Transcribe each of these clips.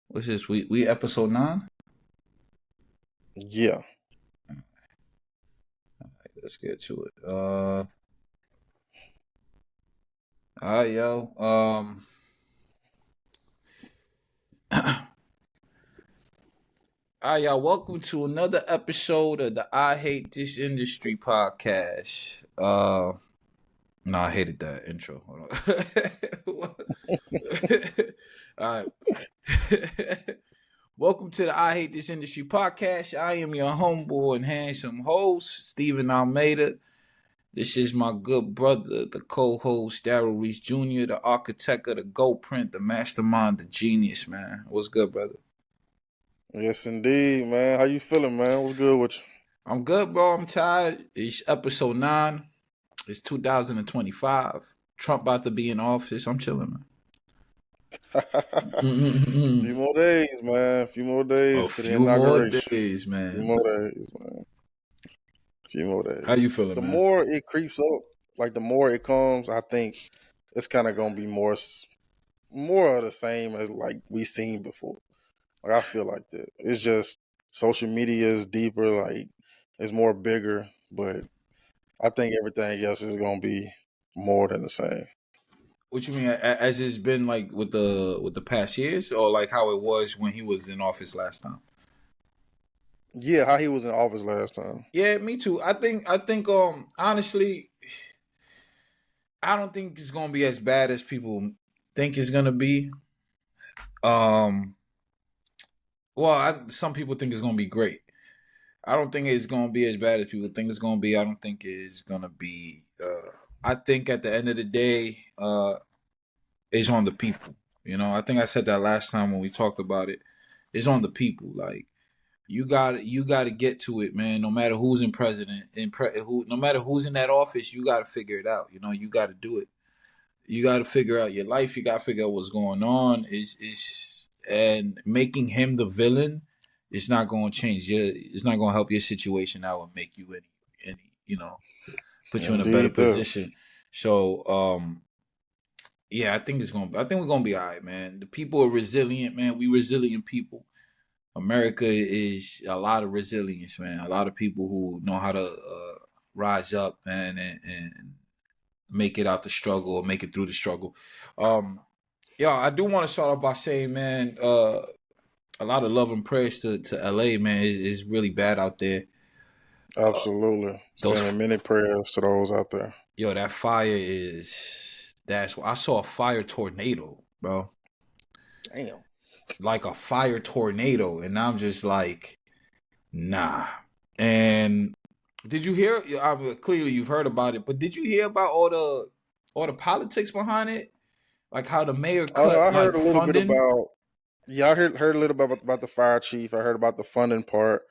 What's this? We episode 9. Yeah. Let's get to it. All right, yo. All right, y'all. Welcome to another episode of the I Hate This Industry podcast. No, I hated that intro. Hold on. All right. Welcome to the I Hate This Industry podcast. I am your humble and handsome host, Stephen Almeida. This is my good brother, the co-host, Darryl Reese Jr., the architect of the Go Print, the mastermind, the genius, man. What's good, brother? Yes, indeed, man. How you feeling, man? What's good with I'm good, bro. I'm tired. It's episode 9. It's 2025. Trump about to be in office. I'm chilling, man. you? Few more days, man. Few more A days to the few more inauguration. days, Few man. more days, man. Few more How you days. feeling, The man? more it creeps up, like the more it comes, I think it's kind of gonna be more of the same as like we seen before. Like I feel like that. It's just social media is deeper, like it's more bigger, but I think everything else is gonna be more than the same. What you mean? As it's been like with the past years, or like how it was when he was in office last time? Yeah, how he was in office last time. Yeah, me too. I think honestly, I don't think it's gonna be as bad as people think it's gonna be. Um, well, some people think it's gonna be great. I don't think it's gonna be as bad as people think it's gonna be. I don't think it's gonna be. I think at the end of the day, it's on the people. I think I said that last time when we talked about it. It's on the people. Like you got to get to it, man. No matter who's in president, no matter who's in that office, you got to figure it out. You got to do it. You got to figure out your life. You got to figure out what's going on. Is and making him the villain is not going to change. It's not going to help your situation out and make you any put you in a better Indeed, that. position. So yeah, I think we're gonna be all right, man. The people are resilient, man. We resilient people. America is a lot of resilience, man. A lot of people who know how to rise up, man, and make it out the struggle or make it through the struggle. Um, yeah, I do want to start off by saying, man, a lot of love and prayers to LA, man. It's really bad out there. Absolutely. Those Sending many prayers to those out there. Yo, that fire is that's I saw a fire tornado, bro. Damn. Like a fire tornado, and I'm just like, nah. And did you hear? Clearly, you've heard about it, but did you hear about all the politics behind it? Like how the mayor Oh, cut I like heard a little bit funding. about. Yeah, I heard a little bit about the fire chief. I heard about the funding part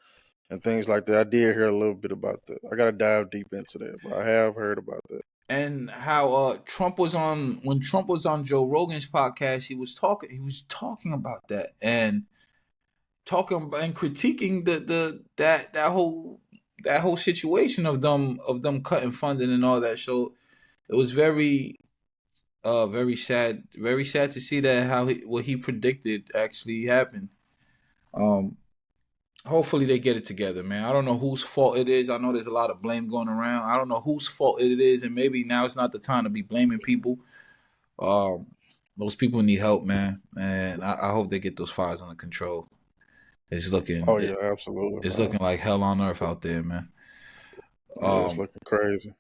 and things like that. I did hear a little bit about that. I got to dive deep into that, but I have heard about that. And how Trump was on when Trump was on Joe Rogan's podcast, he was talking about that and talking and critiquing that whole situation of them cutting funding and all that. So it was very sad to see that what he predicted actually happened. Um, Hopefully they get it together, man. I don't know whose fault it is. I know there's a lot of blame going around. I don't know whose fault it is, and maybe now it's not the time to be blaming people. Um, those people need help, man, and I hope they get those fires under control. It's looking Oh it, yeah, absolutely, it's man. looking like hell on earth out there, man. Yeah, it's Um, looking crazy.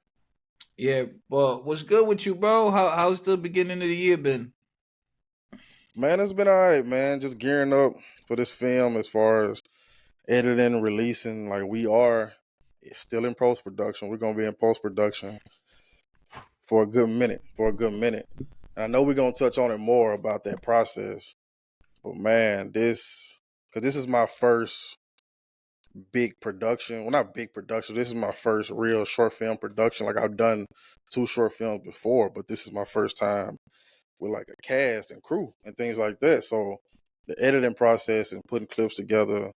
yeah, but what's good with you, bro? How's the beginning of the year been? Man, it's been all right, man. Just gearing up for this film as far as editing and releasing. Like we are still in post production. We're gonna be in post production for a good minute. And I know we're gonna touch on it more about that process. But man, this is my first big production. Well, not big production. This is my first real short film production. Like I've done 2 short films before, but this is my first time with like a cast and crew and things like that. So the editing process and putting clips together,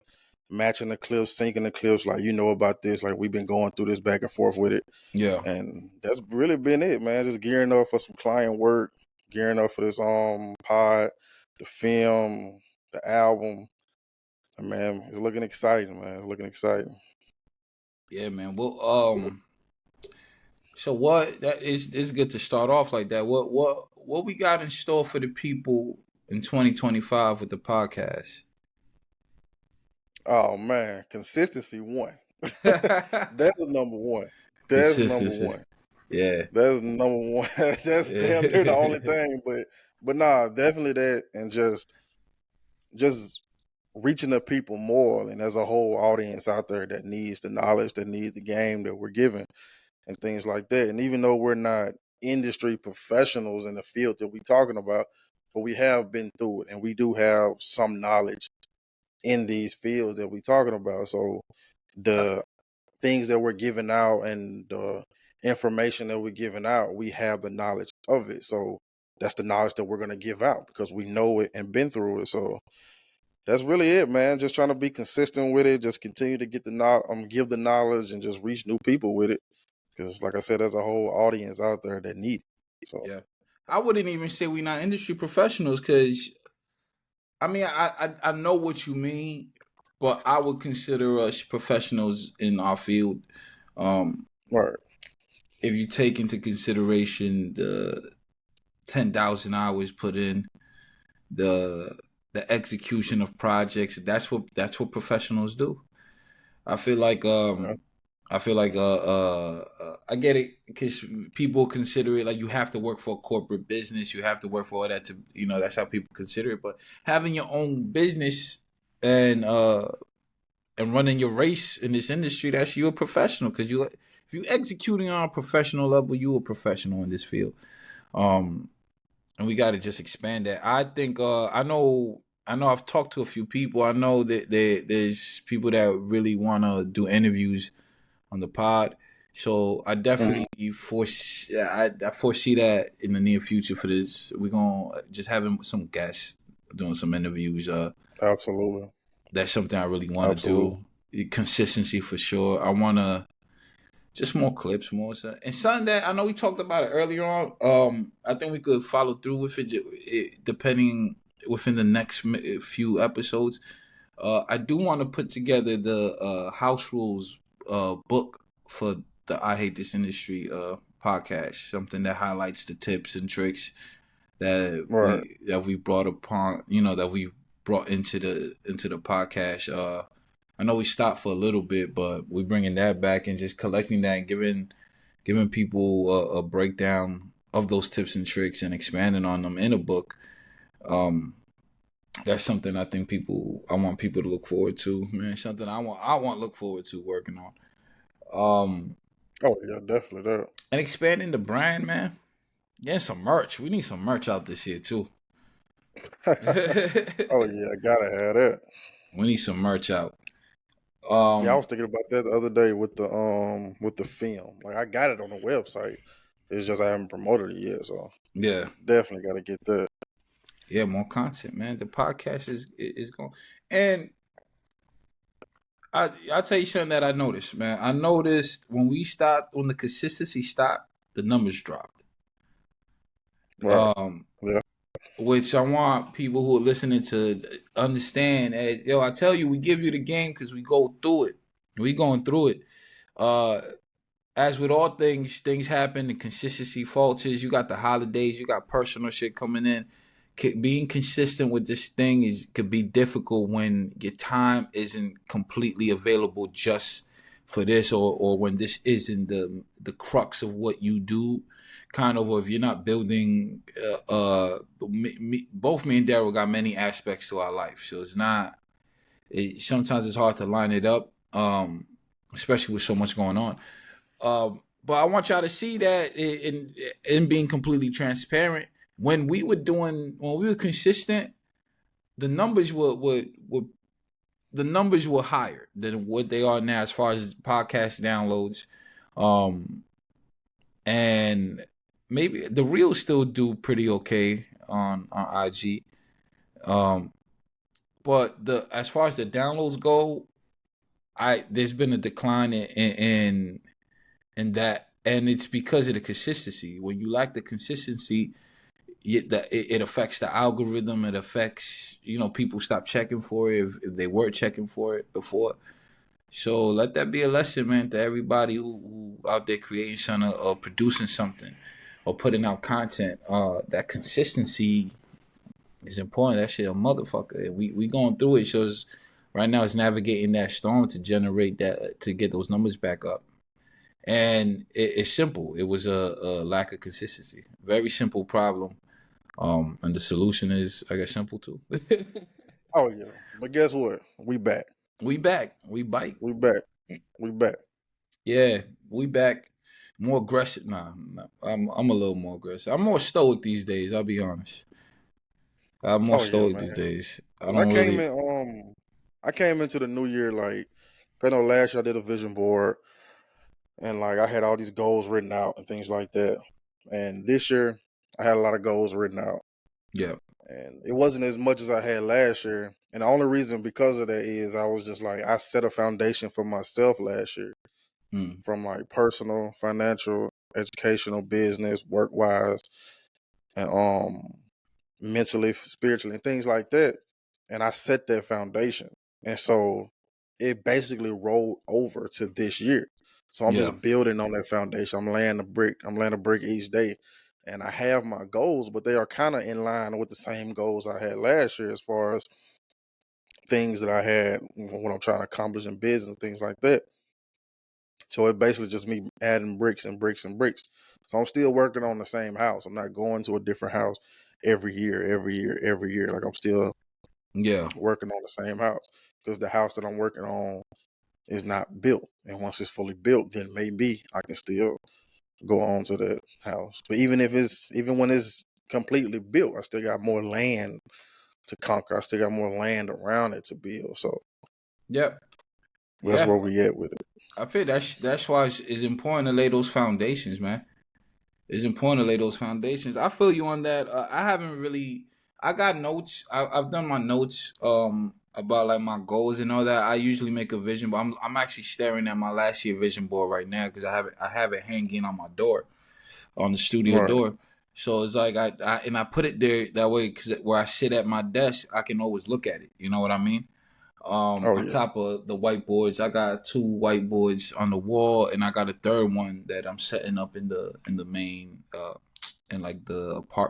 matching the clips, syncing the clips, like you know about this, like we've been going through this back and forth with it. Yeah, And that's really been it, man. Just gearing up for some client work, gearing up for this pod, the film. the album. And man, it's looking exciting, man. It's looking exciting. Yeah, man. Well, so what? That is it's good to start off like that. What we got in store for the people in 2025 with the podcast? Oh man, consistency one. That's number one. That's number Consistency. one. Yeah. That's number one. That's damn near the only Yeah. thing. But nah, definitely that, and just reaching the people more. And there's a whole audience out there that needs the knowledge, that needs the game that we're giving, and things like that. And even though we're not industry professionals in the field that we're talking about, but we have been through it, and we do have some knowledge in these fields that we're talking about. So the things that we're giving out and the information that we're giving out, we have the knowledge of it. So that's the knowledge that we're going to give out because we know it and been through it. So that's really it, man. Just trying to be consistent with it. Just continue to get give the knowledge and just reach new people with it. Because, like I said, there's a whole audience out there that need it. So, Yeah. I wouldn't even say we're not industry professionals because I mean I know what you mean, but I would consider us professionals in our field. Um, right, if you take into consideration the 10,000 hours put in, the execution of projects, that's what professionals do. I feel like yeah, I get it because people consider it like you have to work for a corporate business, you have to work for all that to that's how people consider it. But having your own business and running your race in this industry, that's you a professional because you if you executing on a professional level, you a professional in this field. Um, and we got to just expand that. I think I know I've talked to a few people. I know that there's people that really want to do interviews on the pod. So I mhm, definitely foresee I foresee that in the near future for this. We're gonna just having some guests doing some interviews. absolutely, That's something I really want to absolutely, do. Consistency for sure. I want to just more clips, more stuff. And something that I know we talked about it earlier on. I think we could follow through with it depending within the next few episodes. I do want to put together the house rules book for the I Hate This Industry podcast. Something that highlights the tips and tricks right. that we brought upon, that we brought into the podcast. I know we stopped for a little bit, but we're bringing that back and just collecting that and giving people a breakdown of those tips and tricks and expanding on them in a book. Um, that's something I want people to look forward to, man. Something I want to look forward to working on. Um, Oh yeah, definitely that. and expanding the brand, man. Getting some merch. We need some merch out this year too. Oh yeah, I gotta have that. We need some merch out. Yeah, I Um, was thinking about that the other day with the film. Like I got it on the website. It's just I haven't promoted it yet, so yeah, definitely gotta get that. yeah, more content, man. The podcast is going, and I'll tell you something that I noticed, man. I noticed when the consistency stopped, the numbers dropped. Right. Um, Yeah. which I want people who are listening to understand. As, yo, I tell you, we give you the game because we go through it. We going through it. Uh, as with all things, things happen. The consistency falters. You got the holidays. You got personal shit coming in. Being consistent with this thing could be difficult when your time isn't completely available just for this, or when this isn't the crux of what you do. Kind of, or if you're not building. Both me and Darryl got many aspects to our life, so it's not. Sometimes it's hard to line it up, especially with so much going on. But I want y'all to see that in being completely transparent. When we were consistent, the numbers were the numbers were higher than what they are now as far as podcast downloads. Um, and maybe the reels still do pretty okay on IG. Um, but the as far as the downloads go, I there's been a decline in that, and it's because of the consistency. When you lack the consistency, it affects the algorithm. It affects, people stop checking for it if they were checking for it before. So let that be a lesson, man, to everybody who out there creating something or producing something or putting out content. That consistency is important. That shit a motherfucker. We going through it. So right now it's navigating that storm to generate that, to get those numbers back up. And it's simple. It was a lack of consistency. Very simple problem. And the solution is, I guess, simple too. Oh yeah, but guess what? We back. We back. We bite. We back. We back. Yeah, we back. More aggressive. Nah. I'm a little more aggressive. I'm more stoic these days. I'll be honest. I'm more Oh yeah, stoic man. these days. I Cause I don't came really. in I came into the new year like I know last year I did a vision board and like I had all these goals written out and things like that. And this year I had a lot of goals written out. Yeah. And it wasn't as much as I had last year. And the only reason because of that is I was just like I set a foundation for myself last year Mm. from like personal, financial, educational, business, work wise, and mentally, spiritually, and things like that. And I set that foundation. And so it basically rolled over to this year. So I'm Yeah. just building on that foundation. I'm laying a brick. I'm laying a brick each day. And I have my goals, but they are kind of in line with the same goals I had last year as far as things that I had when I'm trying to accomplish in business, things like that. So it basically just me adding bricks and bricks and bricks. So I'm still working on the same house. I'm not going to a different house every year, every year, every year. Like I'm still Yeah. working on the same house because the house that I'm working on is not built. And once it's fully built, then maybe I can still go on to that house. But even when it's completely built, I still got more land to conquer. I still got more land around it to build. So Yep. that's Yeah. where we at with it. I feel that's why it's important to lay those foundations, man. It's important to lay those foundations. I feel you on that. I haven't really. I got notes. I've done my notes about like my goals and all that. I usually make a vision, but I'm actually staring at my last year vision board right now because I have it hanging on my door, on the studio Right. door. So it's like I put it there that way because where I sit at my desk, I can always look at it. You know what I mean? Oh On yeah. top of the whiteboards, I got two whiteboards on the wall, and I got a third one that I'm setting up in the main in like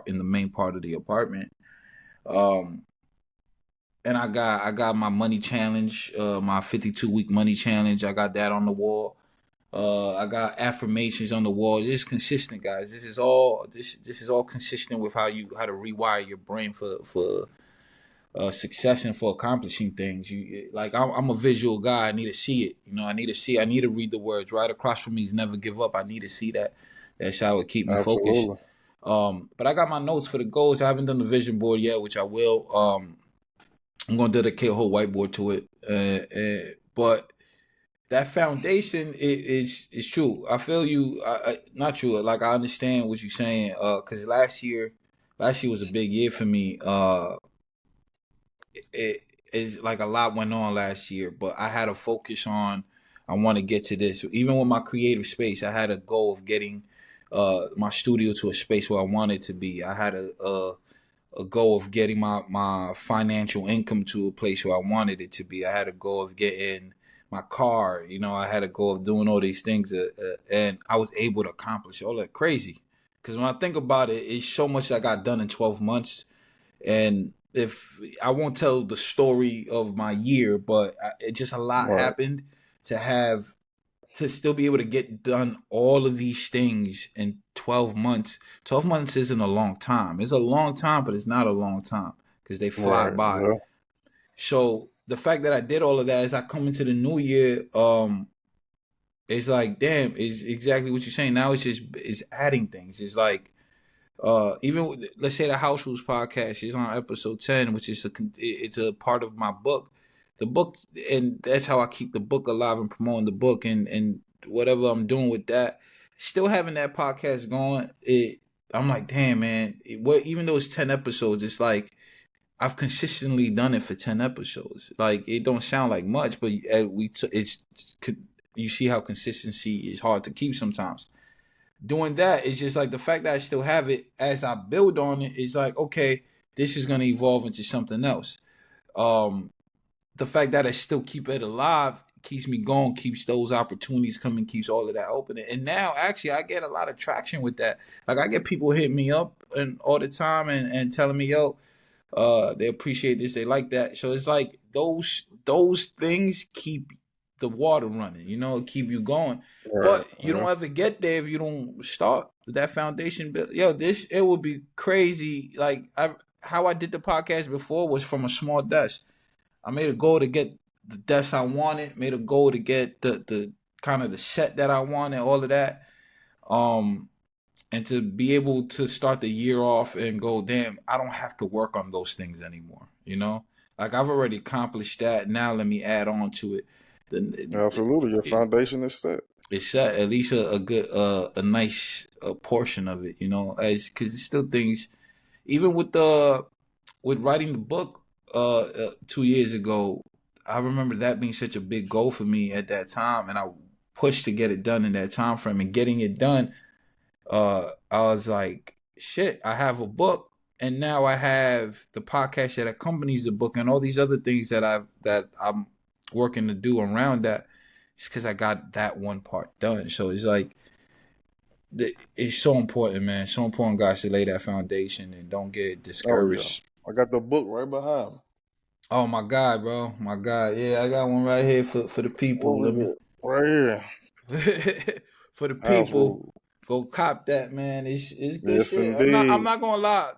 in the main part of the apartment. Um, and I got my money challenge, my 52-week money challenge. I got that on the wall. I got affirmations on the wall. This is consistent, guys. This is all consistent with how to rewire your brain for success and for accomplishing things. You like I'm a visual guy. I need to see it. I need to see. I need to read the words. Right across from me is never give up. I need to see that. That's how it keep me focused. Absolutely. But I got my notes for the goals. I haven't done the vision board yet, which I will. I'm gonna dedicate a whole whiteboard to it. But that foundation is true. I feel you. Not true. Like I understand what you're saying. Because last year was a big year for me. It is like a lot went on last year, but I had to focus on. I want to get to this. Even with my creative space, I had a goal of getting my studio to a space where I wanted to be. I had a goal of getting my financial income to a place where I wanted it to be. I had a goal of getting my car. I had a goal of doing all these things, and I was able to accomplish all that. Crazy, because when I think about it, it's so much I got done in 12 months. And if I won't tell the story of my year, but it just a lot Right. happened to have to still be able to get done all of these things in 12 months. 12 months isn't a long time. It's a long time, but it's not a long time because they fly Right. by. Yeah. So the fact that I did all of that as I come into the new year, it's like, damn, it's exactly what you're saying. Now it's adding things. It's like even let's say the House Rules podcast is on episode 10, which is it's a part of my book, the book, and that's how I keep the book alive and promoting the book and whatever I'm doing with that. Still having that podcast going, I'm like, damn man, even though it's 10 episodes, it's like I've consistently done it for 10 episodes. Like it don't sound like much, but it's you see how consistency is hard to keep sometimes. doing that, it's just like the fact that I still have it as I build on it is like, okay, this is gonna evolve into something else. Um, the fact that I still keep it alive keeps me going, keeps those opportunities coming, keeps all of that open. And now actually I get a lot of traction with that. Like I get people hitting me up and all the time and telling me, yo, they appreciate this, they like that. So it's like those things keep the water running, keep you going. Right. But you Yeah. don't ever get there if you don't start that foundation build. Yo, this it would be crazy. Like how I did the podcast before was from a small desk. I made a goal to get the desk I wanted, made a goal to get the kind of the set that I wanted, all of that. Um and to be able to start the year off and go, damn, I don't have to work on those things anymore. Like I've already accomplished that. Now let me add on to it. Absolutely. Your It, foundation is set. it's set at least a good a nice portion of it, as because it's still things even with writing the book 2 years ago. I remember that being such a big goal for me at that time, and I pushed to get it done in that time frame. And getting it done, I was like, shit, I have a book, and now I have the podcast that accompanies the book, and all these other things that I'm working to do around that. It's because I got that one part done. So it's like it's so important, man. So important, guys, to lay that foundation and don't get Oh yeah. discouraged. I got the book right behind me. Oh my God, bro, my God, yeah, I got one right here for the people. What Let was me it? Right here. for the people. Absolutely. Go cop that, man. It's good Yes, shit. I'm indeed. not gonna lie.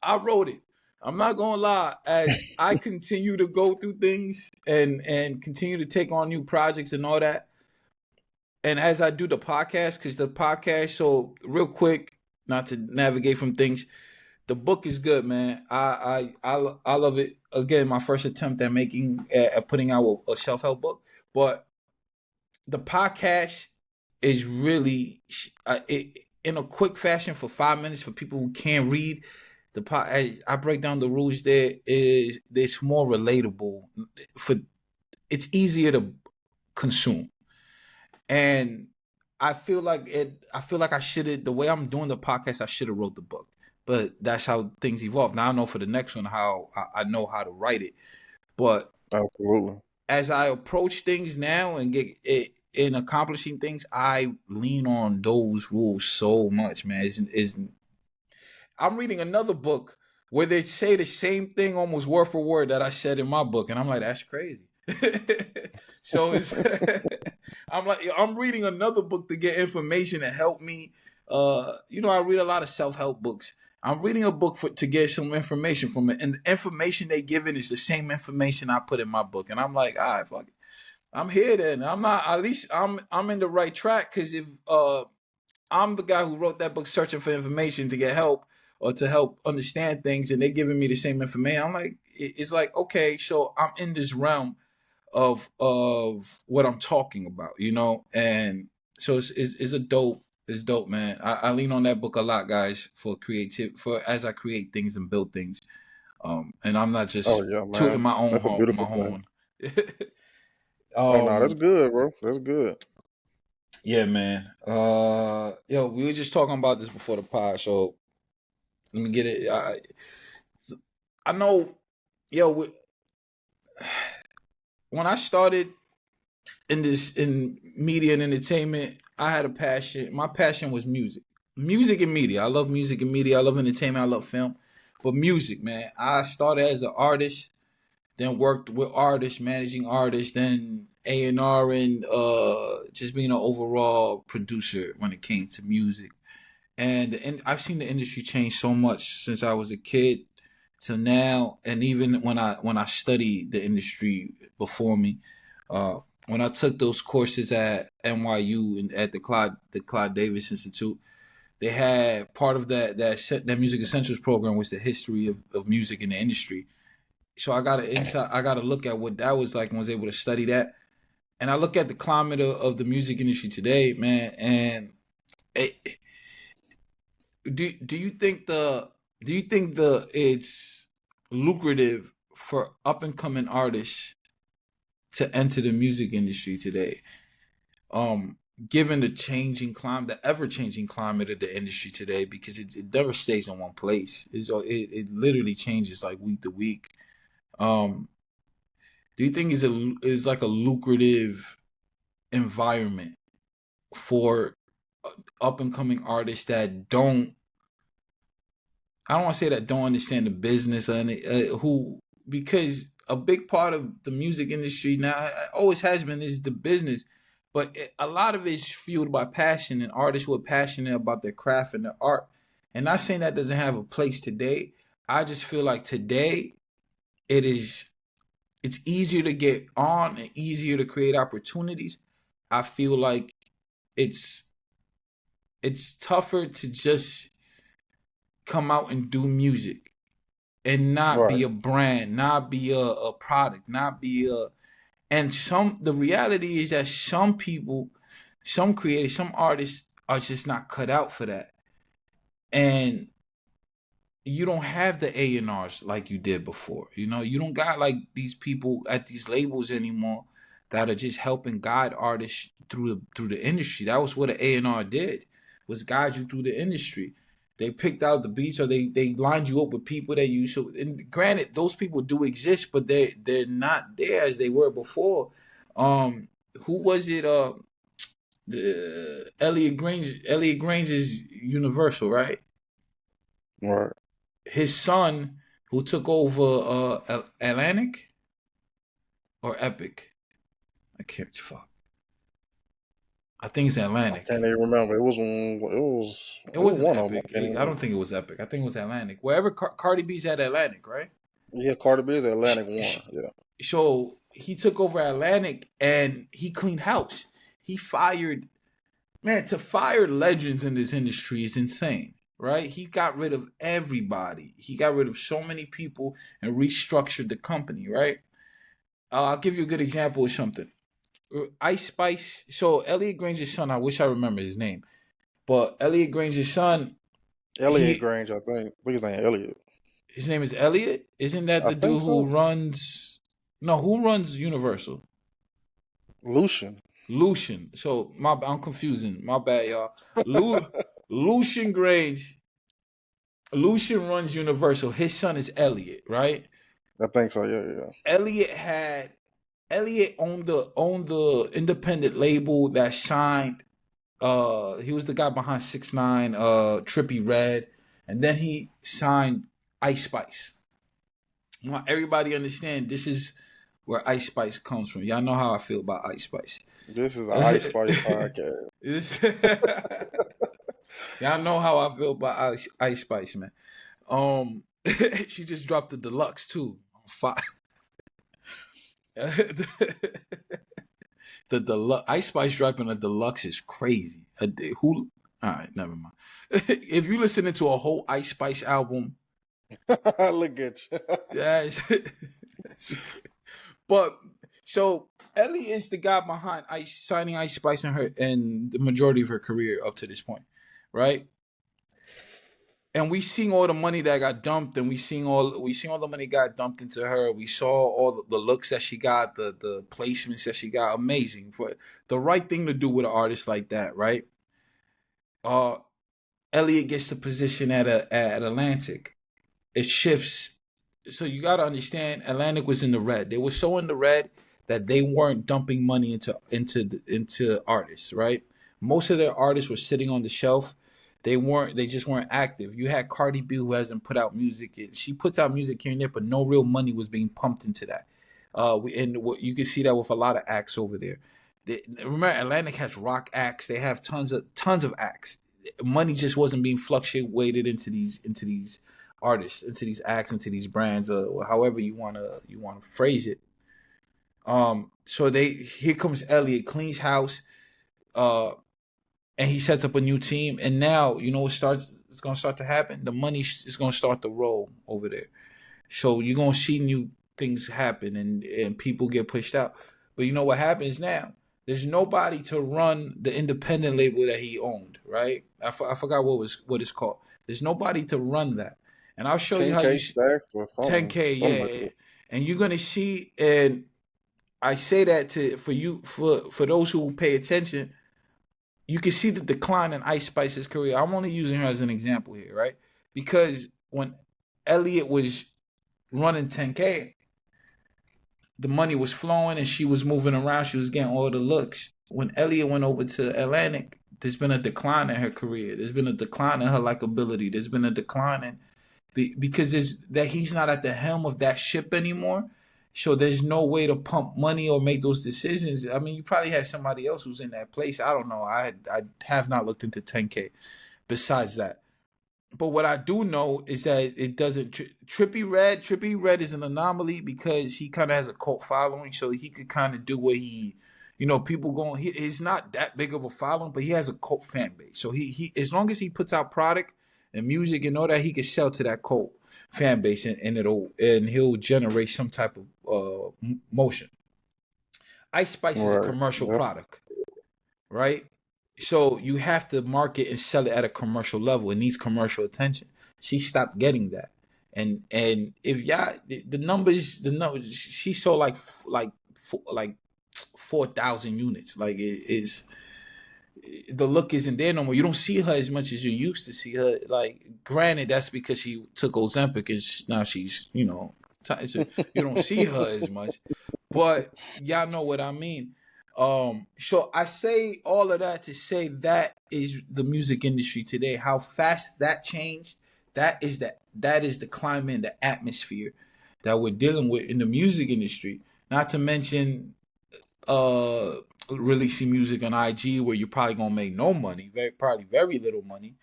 I wrote it. I'm not gonna lie. As I continue to go through things and continue to take on new projects and all that, and as I do the podcast, because the podcast. So real quick, not to navigate from things. The book is good, man. I love it. Again, my first attempt at making at putting out a self help book, but the podcast is really in a quick fashion for 5 minutes for people who can't read. I break down the rules there. Is it's more relatable for it's easier to consume, and I feel like I should have the way I'm doing the podcast. I should have wrote the book, but that's how things evolve. Now I know for the next one how I know how to write it, but Absolutely. as I approach things now and get it in accomplishing things, I lean on those rules so much, man. I'm reading another book where they say the same thing almost word for word that I said in my book, and I'm like, that's crazy. So it's I'm like I'm reading another book to get information to help me. I read a lot of self help books. I'm reading a book to get some information from it, and the information they give it is the same information I put in my book, and I'm like, all right, fuck it. I'm here then. I'm not. At least I'm in the right track because if I'm the guy who wrote that book searching for information to get help or to help understand things, and they're giving me the same information. I'm like, it's like okay, so I'm in this realm of what I'm talking about, and so it's a dope. It's dope, man. I lean on that book a lot, guys, for creative for as I create things and build things. And I'm not Oh just yeah, tooting man. my own That's a horn, beautiful my thing. horn. Oh no, that's um, good, bro. That's good. yeah, man. Yo, we were just talking about this before the pod, so let me get it. I know, yo, when I started in media and entertainment, I had a passion. My passion was music and media. I love music and media. I love entertainment. I love film, but music, man. I started as an artist, then worked with artists, managing artists, then A&R and just being an overall producer when it came to music. And I've seen the industry change so much since I was a kid till now, and even when I studied the industry before me, uh, when I took those courses at NYU and at the Clyde Davis Institute, they had part of that music essentials program was the history of music in the industry. So I got an insight. I got to look at what that was like and was able to study that. And I look at the climate of the music industry today, man. And it, do you think the it's lucrative for up and coming artists to enter the music industry today? given the changing climate, the ever changing climate of the industry today, because it never stays in one place. It literally changes like week to week. Um, do you think is like a lucrative environment for up and coming artists that don't, I don't want to say that don't understand the business and who, because a big part of the music industry now always has been is the business, but a lot of it's fueled by passion and artists who are passionate about their craft and their art. And not saying that doesn't have a place today. I just feel like today it is it's easier to get on and easier to create opportunities. I feel like it's it's tougher to just come out and do music and not be Right. a brand, not be a product, not be a, and some, the reality is that some people, some creators, some artists are just not cut out for that. And you don't have the A&Rs like you did before. You know, you don't got like these people at these labels anymore that are just helping guide artists through the industry. That was what an A&R did, was guide you through the industry. They picked out the beats, or they lined you up with people that you so. And granted, those people do exist, but they're not there as they were before. Um, who was it? The Elliot Grange. Elliot Grange is Universal, right? Right. His son, who took over Atlantic or Epic. I can't fuck. I think it's I can't Atlantic. even remember. It it was wasn't one of them. I Epic. can't even I remember. don't think it was Epic. I think it was Atlantic. Wherever Cardi B's at Atlantic, right? Yeah, Carter B is Sh- Atlantic sh- One. Yeah. So he took over Atlantic and he cleaned house. He fired, man, to fire legends in this industry is insane, right? He got rid of everybody. He got rid of so many people and restructured the company, right? I'll give you a good example of something. Ice Spice. So Elliot Granger's son, I wish I remember his name, but Elliot Granger's son, Elliot he Grange, I think. I think his name Elliot. his name is Elliot. Isn't that I the think dude who so. runs? No, who runs Universal? Lucian. Lucian. So I'm confusing. My bad, y'all. Lu, Lucian Grange. Lucian runs Universal. His son is Elliot, right? I think so. Yeah, yeah. Elliot had Elliot owned the independent label that signed. He was the guy behind 6ix9ine, Trippy Red, and then he signed Ice Spice. I want everybody understand this is where Ice Spice comes from. Y'all know how I feel about Ice Spice. This is an Ice Spice podcast. Y'all know how I feel about Ice Spice, man. Um, she just dropped the deluxe too. Five. The deluxe Ice Spice dropping a deluxe is crazy. Who? All right, never mind. If you listening to a whole Ice Spice album, Look at you. yeah. But so Ellie is the guy behind Ice signing Ice Spice in her and the majority of her career up to this point, right? And we seen all the money that got dumped, and we seen all the money got dumped into her. We saw all the looks that she got, the placements that she got. Amazing, for the right thing to do with an artist like that, right? Uh, Elliot gets the position at Atlantic. It shifts. So you got to understand, Atlantic was in the red. They were so in the red that they weren't dumping money into artists, right? Most of their artists were sitting on the shelf. They weren't. They just weren't active. You had Cardi B, who hasn't put out music. She puts out music here and there, but no real money was being pumped into that. And you can see that with a lot of acts over there. Remember, Atlantic has rock acts. They have tons of acts. Money just wasn't being fluctuated into these artists, into these acts, into these brands, or however you wanna phrase it. So they here comes Elliot, cleans house, uh, and he sets up a new team, and now you know what starts. It's gonna start to happen. The money is gonna start to roll over there. So you're gonna see new things happen, and people get pushed out. But you know what happens now? There's nobody to run the independent label that he owned, right? I forgot what it's called. There's nobody to run that, and I'll show you how 10K stacks or something, 10K, something like yeah, that. and you're gonna see. And I say that to for you for those who pay attention. you can see the decline in Ice Spice's career. I'm only using her as an example here, right? Because when Elliot was running 10K, the money was flowing and she was moving around. She was getting all the looks. When Elliot went over to Atlantic, there's been a decline in her career. There's been a decline in her likability. There's been a decline in because it's that he's not at the helm of that ship anymore. So there's no way to pump money or make those decisions. I mean, you probably have somebody else who's in that place. I don't know. I have not looked into 10K. Besides that, but what I do know is that it doesn't. Trippy Red is an anomaly because he kind of has a cult following, so he could kind of do what he, people going. He's not that big of a following, but he has a cult fan base. So he as long as he puts out product and music and all that, he can sell to that cult fan base, and he'll generate some type of motion. Ice Spice is a Right. commercial Yep. product, right? So you have to market and sell it at a commercial level. It needs commercial attention. She stopped getting that, and if y'all the numbers she sold like 4,000 units. Like it is the look isn't there no more. You don't see her as much as you used to see her. Like, granted, that's because she took Ozempic and now she's so you don't see her as much. But y'all know what I mean. So I say all of that to say that is the music industry today. How fast that changed. That is the climate, the atmosphere that we're dealing with in the music industry. Not to mention uh releasing music on IG where you're probably gonna make no money, probably very little money.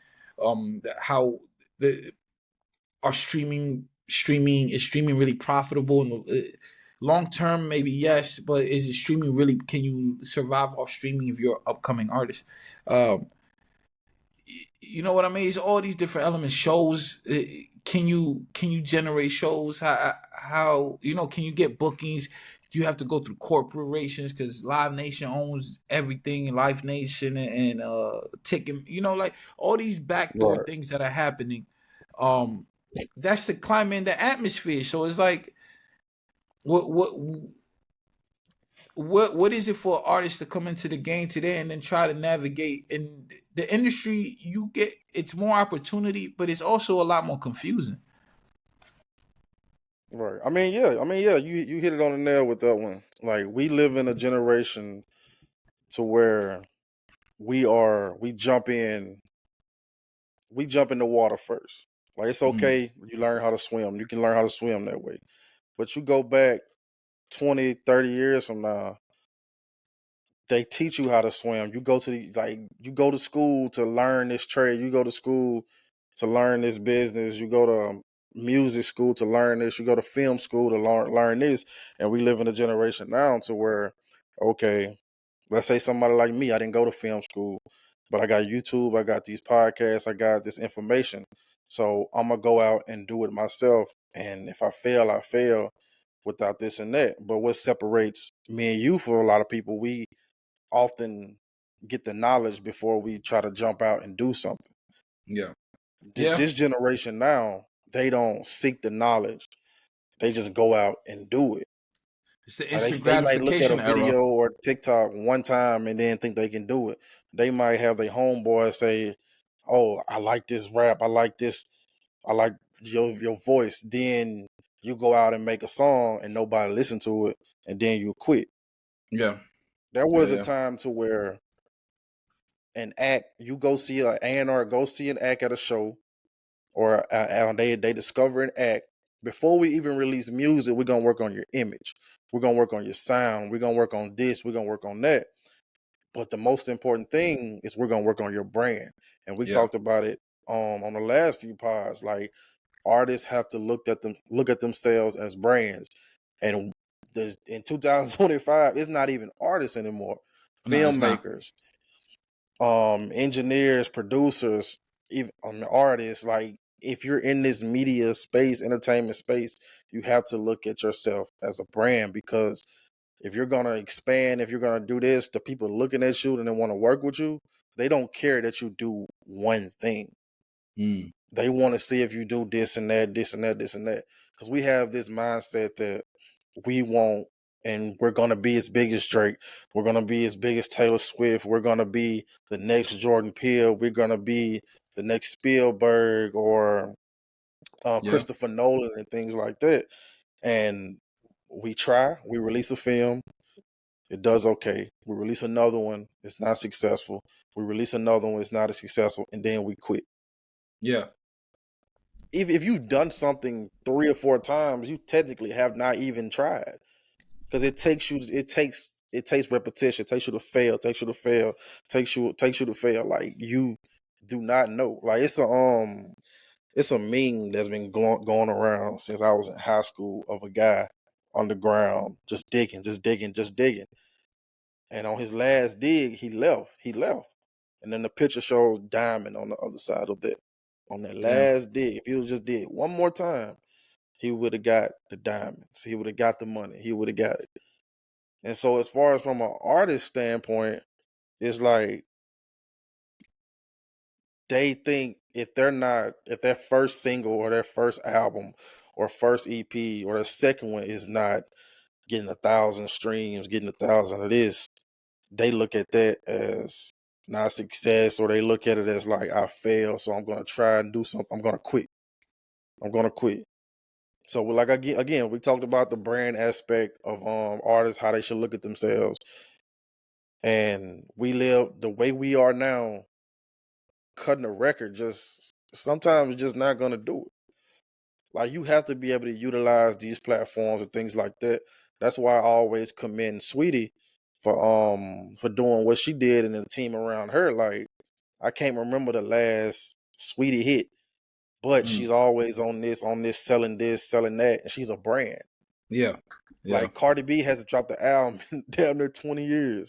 How the are streaming really profitable in the long term? Maybe yes, but is it streaming really? Can you survive off streaming if you're an upcoming artist? Um, you know what I mean? It's all these different elements. Shows. Can you generate shows? How can you get bookings? You have to go through corporations because Live Nation owns everything, and Live Nation and Ticket. Like all these backdoor Right. things that are happening. Um, that's the climate and the atmosphere. So it's like, what what is it for artists to come into the game today and then try to navigate in the industry? You get it's more opportunity, but it's also a lot more confusing. Right. I mean, yeah. Yeah. You hit it on the nail with that one. Like, we live in a generation to where we jump in the water first. Like, it's Mm, okay. You learn how to swim. You can learn how to swim that way. But you go back 20, 30 years from now, they teach you how to swim. You go to school to learn this trade. You go to school to learn this business. You go to music school to learn this. You go to film school to learn this. And we live in a generation now to where, okay, let's say somebody like me, I didn't go to film school, but I got YouTube, I got these podcasts, I got this information. So I'm gonna go out and do it myself. And if I fail, I fail without this and that. But what separates me and you for a lot of people, we often get the knowledge before we try to jump out and do something. yeah, This, yeah. this generation now, they don't seek the knowledge. They just go out and do it. It's the Like, instant they might look at a gratification era. video or TikTok one time and then think they can do it. They might have their homeboy say, "Oh, I like this rap. I like this. I like your voice." Then you go out and make a song and nobody listen to it, and then you quit. Yeah, There yeah, was a yeah, time to where an act, you go see an A&R, go see an act at a show, or they discover an act. Before we even release music, we're gonna work on your image. We're gonna work on your sound. We're gonna work on this. We're gonna work on that. But the most important thing is we're gonna work on your brand. And we yeah. talked about it on the last few pods. Like, artists have to look at themselves as brands. And in 2025, it's not even artists anymore. No, it's not. Filmmakers, engineers, producers, even artists. Like, if you're in this media space, entertainment space, you have to look at yourself as a brand, because if you're gonna expand, if you're gonna do this, the people looking at you and they want to work with you, they don't care that you do one thing. Mm, They want to see if you do this and that, this and that, this and that. Because we have this mindset that we want and we're gonna be as big as Drake. We're gonna be as big as Taylor Swift. We're gonna be the next Jordan Peele. We're gonna be the next Spielberg or Yeah. Christopher Nolan and things like that. And we try. We release a film. It does okay. We release another one. It's not successful. We release another one. It's not as successful, and then we quit. Yeah. If you've done something 3 or 4 times, you technically have not even tried, because it takes repetition. It takes you to fail. Takes you to fail. Takes you to fail. Like, you do not know. Like, it's a meme that's been going around since I was in high school, of a guy on the ground just digging, just digging, just digging. And on his last dig, he left. He left. And then the picture shows diamond on the other side of that. On that Yeah. last dig, if he would just did one more time, he would have got the diamonds. He would have got the money. He would have got it. And so, as far as from an artist standpoint, it's like, they think if their first single or their first album or first EP or their second one is not getting 1,000 streams, getting 1,000 of this, they look at that as not success, or they look at it as like, I failed, so I'm gonna try and do something. I'm gonna quit. I'm gonna quit. So, like, again, we talked about the brand aspect of artists, how they should look at themselves, and we live the way we are now. Cutting a record just sometimes just not gonna do it. Like, you have to be able to utilize these platforms and things like that. That's why I always commend Sweetie for doing what she did and the team around her. Like, I can't remember the last Sweetie hit, but Mm. she's always on this, selling that, and she's a brand. Yeah. Yeah. Like, Cardi B hasn't dropped the album in damn near 20 years,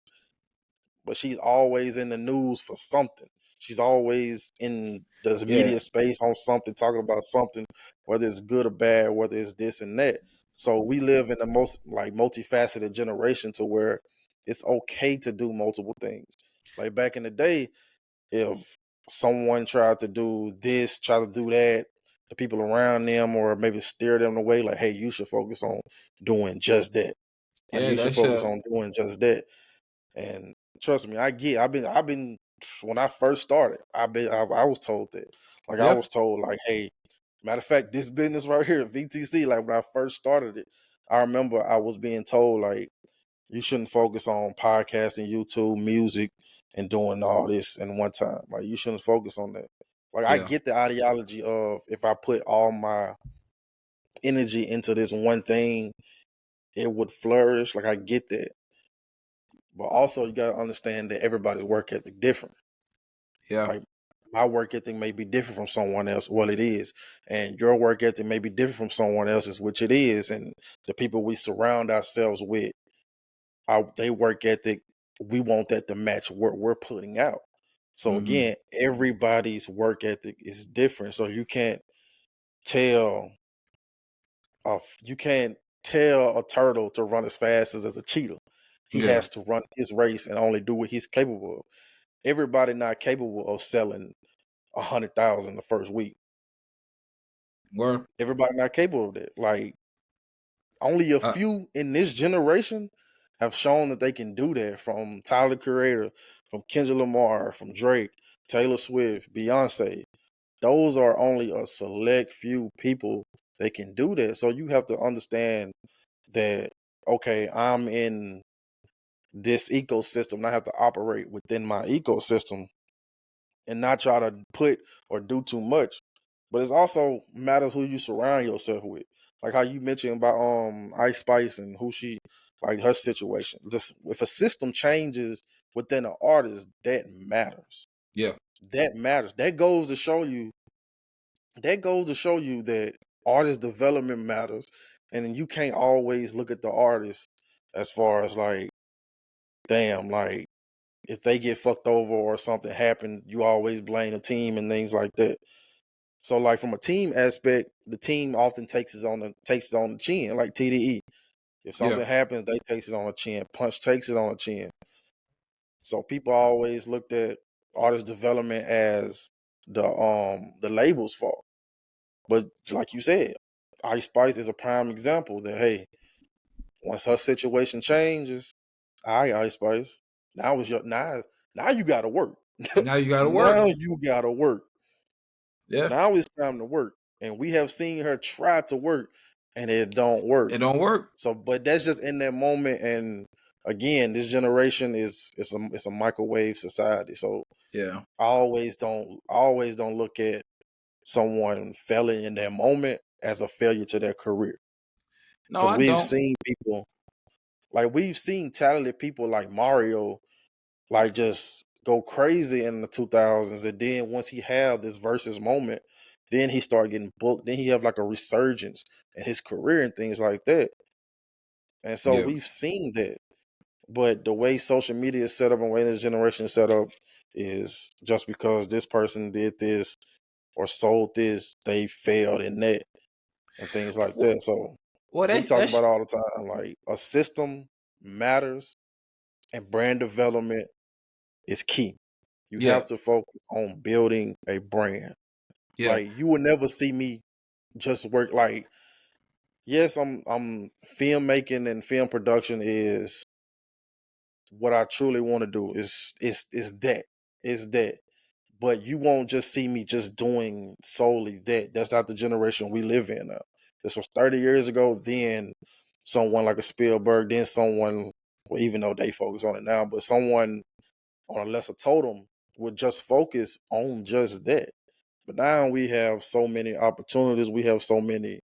but she's always in the news for something. She's always in the Yeah. media space on something, talking about something, whether it's good or bad, whether it's this and that. So we live in the most, like, multifaceted generation, to where it's okay to do multiple things. Like, back in the day, if someone tried to do this, try to do that, the people around them, or maybe steer them away, like, hey, you should focus on doing just that. Like, Yeah. you should That's focus on doing just that. And trust me, I've been when I first started, I was told that. Like, I Yep. was told, like, hey, matter of fact, this business right here, VTC, like, when I first started it, I remember I was being told, like, you shouldn't focus on podcasting, YouTube, music, and doing all this in one time. Like, you shouldn't focus on that. Like, I Yeah. get the ideology of, if I put all my energy into this one thing, it would flourish. Like, I get that. But also, you gotta understand that everybody's work ethic different. Yeah. Like, my work ethic may be different from someone else. Well, it is. And your work ethic may be different from someone else's, which it is. And the people we surround ourselves with, they work ethic, we want that to match what we're putting out. So Mm-hmm. again, everybody's work ethic is different. So tell you can't tell a turtle to run as fast as a cheetah. He Yeah. has to run his race and only do what he's capable of. Everybody not capable of selling 100,000 the first week. Word. Everybody not capable of that. Like, only a Uh, few in this generation have shown that they can do that. From Tyler Creator, from Kendrick Lamar, from Drake, Taylor Swift, Beyonce. Those are only a select few people that can do that. So you have to understand that, okay, I'm in this ecosystem, and I have to operate within my ecosystem and not try to put or do too much. But it's also matters who you surround yourself with. Like how you mentioned about Ice Spice and who she, like, her situation. Just, if a system changes within an artist, that matters. yeah. That matters. That goes to show you that artist development matters. And then you can't always look at the artist as far as, like, damn, like, if they get fucked over or something happened, you always blame the team and things like that. So, like, from a team aspect, the team often takes it on the chin, like TDE. If Yeah. something happens, they takes it on the chin. Punch takes it on the chin. So people always looked at artist development as the label's fault. But like you said, Ice Spice is a prime example that, hey, Once her situation changes, all right, Ice Spice. Now it's your now you gotta work. Now you got to Now work. you gotta work. Yeah, Now it's time to work. And we have seen her try to work and it don't work. it don't work. So but that's just in that moment. And again, this generation is it's a microwave society. So Yeah. always don't look at someone failing in that moment as a failure to their career. No, Because I we've don't. seen people like we've seen talented people like Mario like just go crazy in the 2000s, and then once he have this versus moment, then he start getting booked. Then he have like a resurgence in his career and things like that. And so Yeah. we've seen that. But the way social media is set up and the way this generation is set up is just because this person did this or sold this, they failed in that and things like Well, that. So well we talk that's about all the time, like a system matters and brand development is key. You yeah, have to focus on building a brand. yeah, Like you will never see me just work like yes, I'm filmmaking and film production is what I truly want to do. Is that. Is that. But you won't just see me just doing solely that. That's not the generation we live in now. This was 30 years ago, then someone like a Spielberg, then someone well, even though they focus on it now, but someone on a lesser totem would just focus on just that. But now we have so many opportunities, we have so many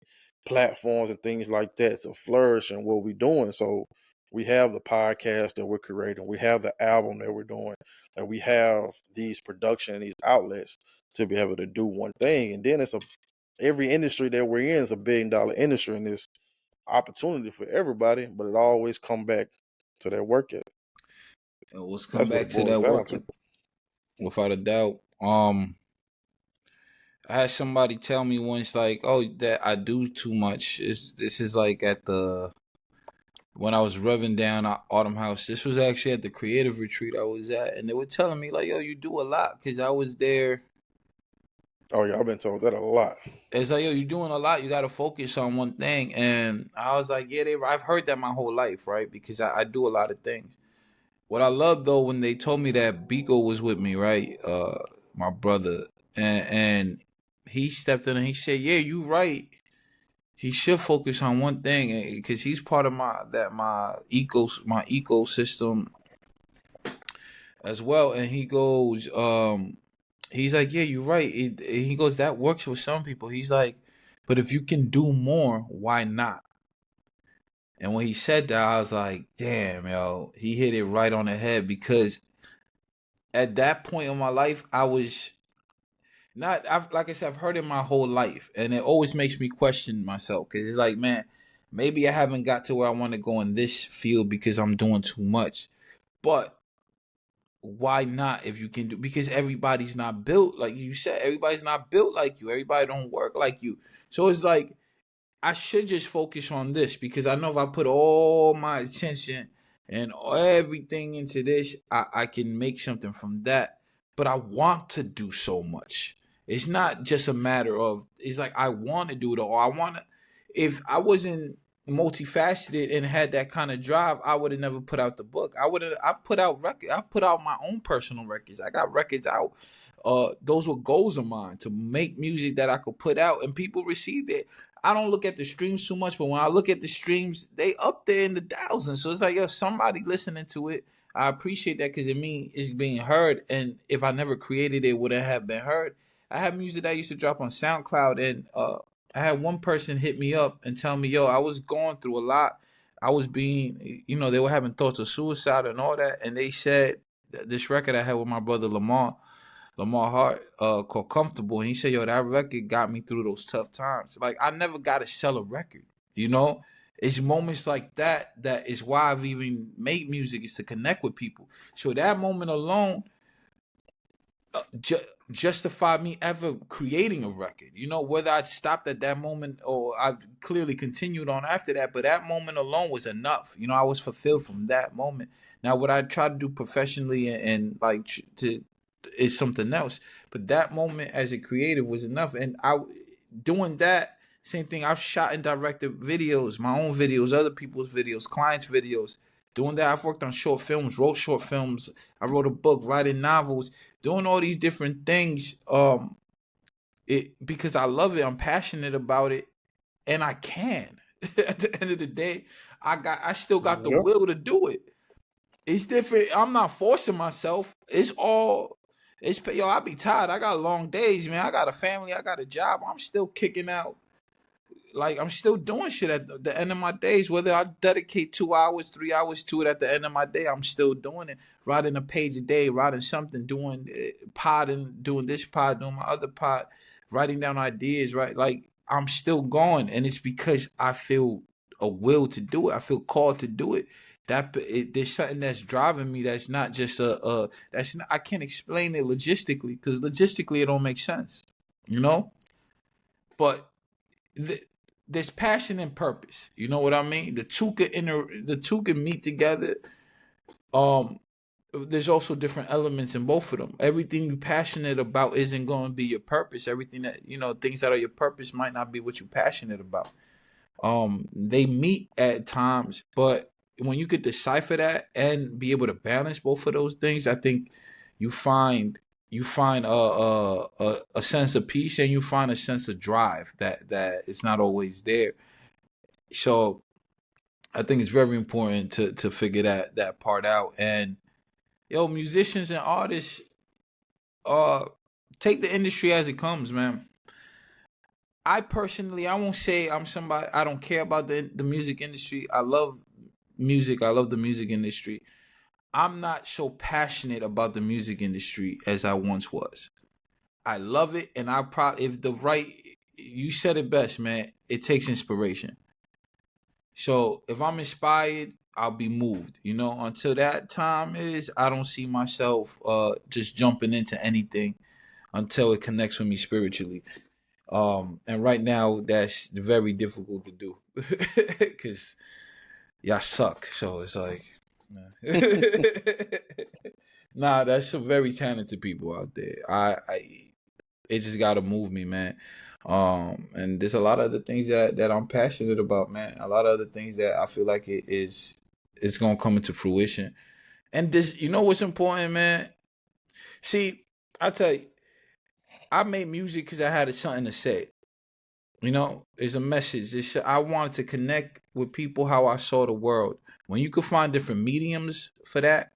platforms and things like that to flourish in what we're doing. So we have the podcast that we're creating, we have the album that we're doing, and we have these production and these outlets to be able to do one thing. And then every industry that we're in is $1 billion industry, and it's opportunity for everybody, but it always come back to their work ethic. let's come That's what back it to boils that down work to. without a doubt. I had somebody tell me once, like, "Oh, that I do too much." This is like at the when I was revving down Autumn House. This was actually at the creative retreat I was at, and they were telling me like, "Yo, you do a lot," because I was there. Oh yeah, I've been told that a lot. It's like, "Yo, you're doing a lot. You got to focus on one thing," and I was like, "Yeah, I've heard that my whole life, right? Because I do a lot of things." What I love though when they told me that Biko was with me, right? My brother, and he stepped in and he said, "Yeah, you right. He should focus on one thing because he's part of my ecosystem as well." And he goes, he's like, "Yeah, you're right." He goes, "That works for some people." He's like, "But if you can do more, why not?" And when he said that, I was like, "Damn, yo, he hit it right on the head." Because at that point in my life, I was not. Like I said, I've heard it my whole life, and it always makes me question myself because it's like, man, maybe I haven't got to where I want to go in this field because I'm doing too much. But why not if you can do? Because everybody's not built like you said. Everybody's not built like you. Everybody don't work like you. So it's like I should just focus on this because I know if I put all my attention and everything into this, I can make something from that. But I want to do so much. It's not just a matter of, it's like I want to do it all. I want to, if I wasn't multifaceted and had that kind of drive, I would have never put out the book. I've put out records. I've put out my own personal records. I got records out. Those were goals of mine to make music that I could put out and people received it. I don't look at the streams too much, but when I look at the streams, they up there in the thousands. So it's like, yo, somebody listening to it. I appreciate that because it means it's being heard. And if I never created it, would it have been heard? I have music that I used to drop on SoundCloud, and I had one person hit me up and tell me, yo, I was going through a lot. I was being, they were having thoughts of suicide and all that. And they said this record I had with my brother Lamar Hart, called Comfortable. And he said, yo, that record got me through those tough times. Like, I never got to sell a record, you know? It's moments like that that is why I've even made music, is to connect with people. So that moment alone ju- justify me ever creating a record. Whether I'd stopped at that moment or I clearly continued on after that, but that moment alone was enough. I was fulfilled from that moment. Now, what I try to do professionally and like to is something else, but that moment as a creative was enough. And I doing that Same thing. I've shot and directed videos, my own videos, other people's videos, clients' videos. Doing that, I've worked on short films, wrote short films. I wrote a book, writing novels, doing all these different things. It because I love it. I'm passionate about it, and I can. At the end of the day, I still got the Yep. will to do it. It's different. I'm not forcing myself. It's all. It's yo. I be tired. I got long days, man. I got a family. I got a job. I'm still kicking out. Like I'm still doing shit at the end of my days. Whether I dedicate 2 hours, 3 hours to it at the end of my day, I'm still doing it. Writing a page a day, writing something, doing podding, doing this pod, doing my other pod, writing down ideas. Right, like I'm still going, and it's because I feel a will to do it. I feel called to do it. There's something that's driving me. That's not just a. That's not, I can't explain it logistically because logistically it don't make sense. You know, but th- there's passion and purpose. You know what I mean? The two can meet together. Um, there's also different elements in both of them. Everything you're passionate about isn't going to be your purpose. Everything that things that are your purpose might not be what you're passionate about. They meet at times, but when you could decipher that and be able to balance both of those things, I think you find a sense of peace, and you find a sense of drive that it's not always there. So I think it's very important to figure that part out. And musicians and artists, uh, take the industry as it comes, man. I personally, I won't say I'm somebody. I don't care about the music industry. I love music. I love the music industry. I'm not so passionate about the music industry as I once was. I love it, and I probably if the right. You said it best, man. It takes inspiration. So if I'm inspired, I'll be moved. Until that time is, I don't see myself just jumping into anything until it connects with me spiritually. And right now that's very difficult to do because y'all suck. So it's like, nah. Nah, that's some very talented people out there. I it just gotta move me, man. And there's a lot of other things that I'm passionate about, man. A lot of other things that I feel like it's gonna come into fruition. And this, what's important, man. See, I tell you, I made music because I had something to say. It's a message. I wanted to connect with people how I saw the world. When you can find different mediums for that,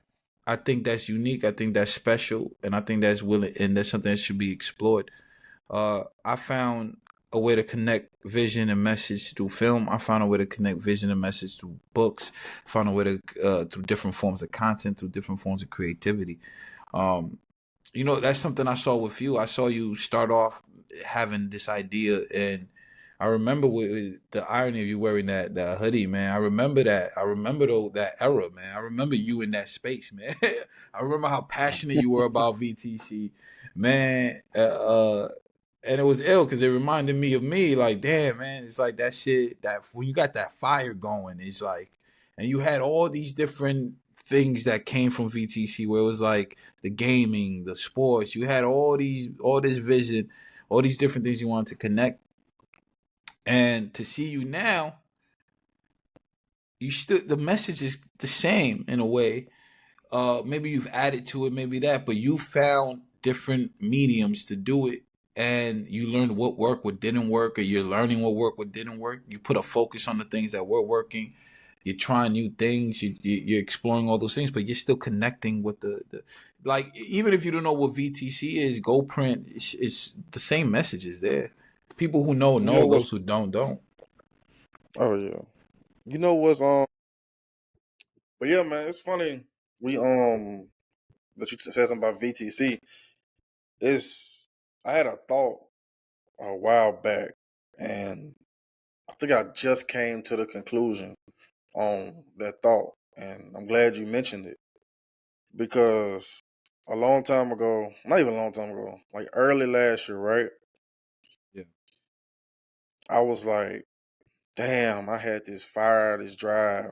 I think that's unique. I think that's special, and I think that's willing, and that's something that should be explored. I found a way to connect vision and message through film. I found a way to connect vision and message through books. I found a way to through different forms of content, through different forms of creativity. Um, that's something I saw with you. I saw you start off having this idea, and I remember with the irony of you wearing that hoodie, man. I remember that. I remember that era, man. I remember you in that space, man. I remember how passionate you were about VTC, man. And it was ill because it reminded me of me. Like, damn, man, it's like that shit. That when you got that fire going, it's like, and you had all these different things that came from VTC, where it was like the gaming, the sports. You had all this vision, all these different things you wanted to connect. And to see you now, you still the message is the same in a way. Maybe you've added to it, maybe that, but you found different mediums to do it, and you learned what worked, what didn't work, or you're learning what worked, what didn't work. You put a focus on the things that were working. You're trying new things. You're exploring all those things, but you're still connecting with the like. Even if you don't know what VTC is, Go Print. It's the same messages there. People who know You know know. what's? Those who don't don't. Oh yeah. You know what's But yeah, man, it's funny. We that you said something about VTC. It's I had a thought a while back, and I think I just came to the conclusion on that thought, and I'm glad you mentioned it because a long time ago, not even a long time ago, like early last year, right? Yeah. I was like, damn, I had this fire, this drive.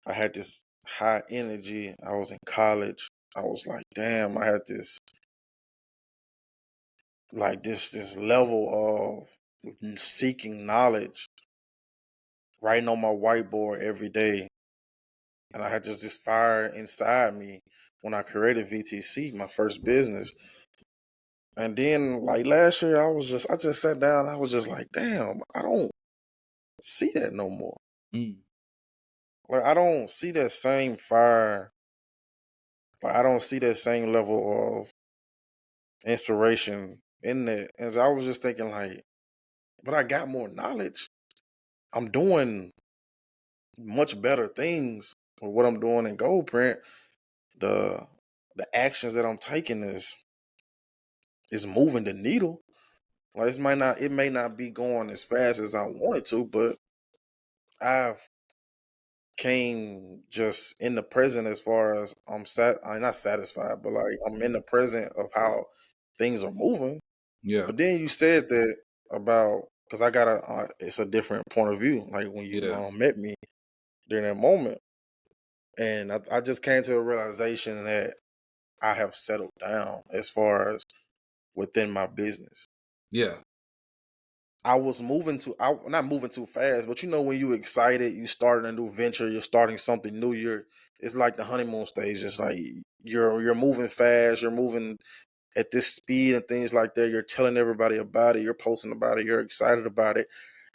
I had this high energy. I was in college. I was like, damn, I had this like this level seeking knowledge, writing on my whiteboard every day. And I had just this fire inside me when I created VTC, my first business. And then like last year, I just sat down. I was just like, damn, I don't see that no more. Mm. Like I don't see that same fire. Like I don't see that same level of inspiration in that. And so I was just thinking like, but I got more knowledge. I'm doing much better things with what I'm doing in Gold Print. The the actions that I'm taking is moving the needle. Like it may not be going as fast as I wanted to, but I've came just in the present as far as I'm not satisfied, but like I'm in the present of how things are moving. Yeah. But then you said that about because I got it's a different point of view. Like when you Yeah. met me during that moment, and I just came to a realization that I have settled down as far as within my business. Yeah. I was not moving too fast, but you know when you excited, you starting a new venture, you're starting something new. It's like the honeymoon stage. It's like you're moving fast, you're moving at this speed and things like that. You're telling everybody about it, you're posting about it, you're excited about it.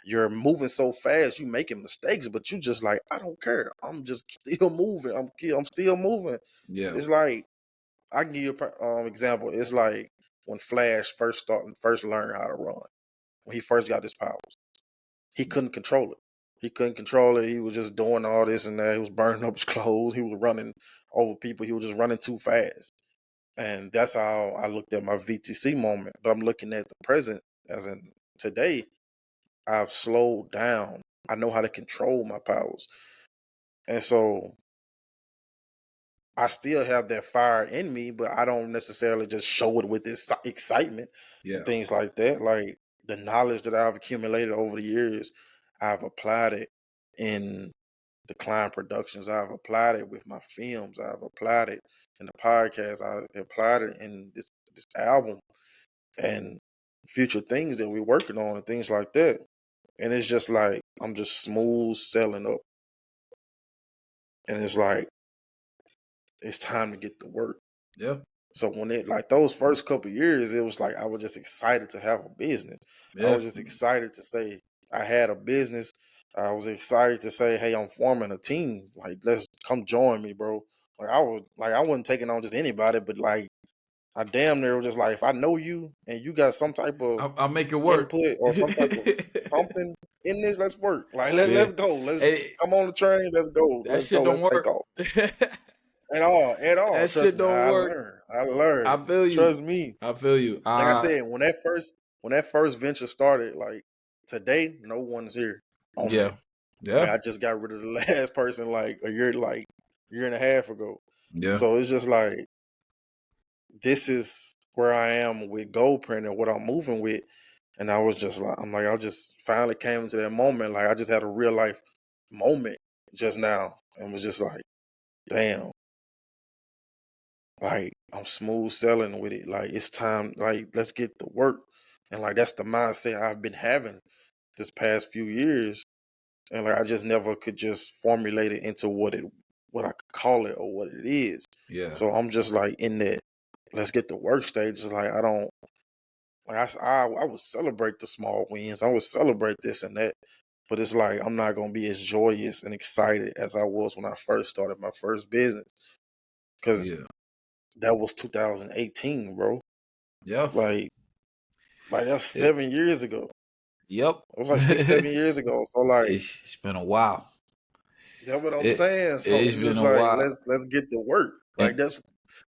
You're moving so fast, you making mistakes, but you just like I don't care. I'm just still moving. I'm still moving. Yeah. It's like I can give you an example. It's like when Flash first learned how to run. When he first got his powers, he couldn't control it. He couldn't control it. He was just doing all this and that. He was burning up his clothes. He was running over people. He was just running too fast. And that's how I looked at my VTC moment. But I'm looking at the present as in today, I've slowed down. I know how to control my powers. And so I still have that fire in me, but I don't necessarily just show it with this excitement and Yeah. things like that. Like the knowledge that I've accumulated over the years, I've applied it in the client productions. I've applied it with my films. I've applied it in the podcast. I applied it in this album and future things that we're working on and things like that. And it's just like I'm just smooth selling up, and it's like it's time to get to work. Yeah. So when it like those first couple years, it was like I was just excited to have a business. I Yeah. was just excited to say I had a business. I was excited to say, "Hey, I'm forming a team. Like, let's come join me, bro." I wasn't taking on just anybody, but like I damn near was just like, if I know you and you got some type of I'll make it work. input or some type of something in this, let's work. Like Yeah. let's go. Let's And come on the train. Let's go. that Let's shit go. don't Let's take work. off. At all. That Trust shit me, don't I work. learned. I learned. I feel you. Trust me. I feel you. Like I said, when that first venture started, like today, no one's here on that. Yeah. Like Yeah. I just got rid of the last person like year and a half ago. Yeah. So it's just like this is where I am with Gold Print and what I'm moving with. And I was just like, I just finally came to that moment. Like I just had a real life moment just now and was just like, damn, like I'm smooth selling with it. Like it's time, like let's get to work. And like that's the mindset I've been having this past few years. And like I just never could just formulate it into what I could call it or what it is. Yeah. So I'm just like in that let's get the work stage. It's like I don't like I would celebrate the small wins. I would celebrate this and that. But it's like I'm not gonna be as joyous and excited as I was when I first started my first business. Cause Yeah. that was 2018, bro. Yeah. Like that's It, 7 years ago. yep. It was like 6, 7 years ago. So like It's been a while. that's what I'm It saying. So it's it's been just a like while. let's get to work. Like And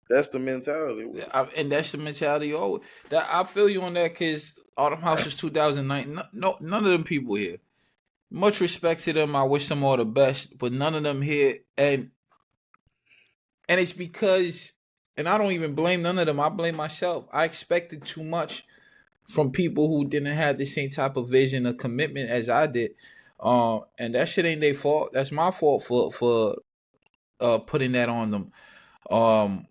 that's the mentality with it. and that's the mentality. Always that I feel you on that because Autumn House is 2009. No, none of them people here. Much respect to them. I wish them all the best, but none of them here. And it's because, and I don't even blame none of them. I blame myself. I expected too much from people who didn't have the same type of vision or commitment as I did. And that shit ain't their fault. That's my fault for putting that on them. Um,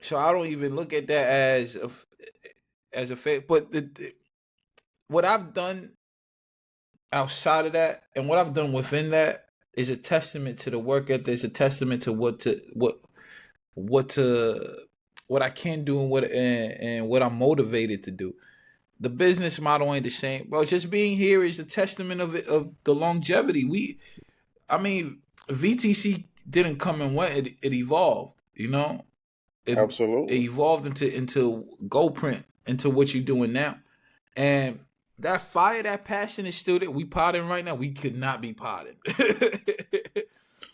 so I don't even look at that as a fake. But what I've done outside of that, and what I've done within that, is a testament to the work ethic. It's a testament to what to what I can do, and what I'm motivated to do. The business model ain't the same, bro. Just being here is a testament of it, of the longevity. I mean, VTC didn't come and went. It evolved. You know, it Absolutely. evolved into GoPrint, into what you're doing now. And that fire, that passion is still there. We potting right now. We could not be potting.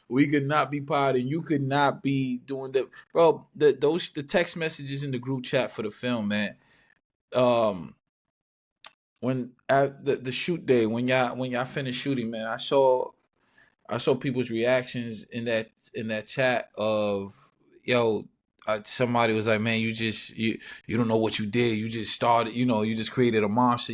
We could not be potting. You could not be doing that, bro. The text messages in the group chat for the film, man. Um, when at the shoot day, when y'all finished shooting, man, I saw people's reactions in that chat of, yo, somebody was like, man, you don't know what you did. You just started, you just created a monster.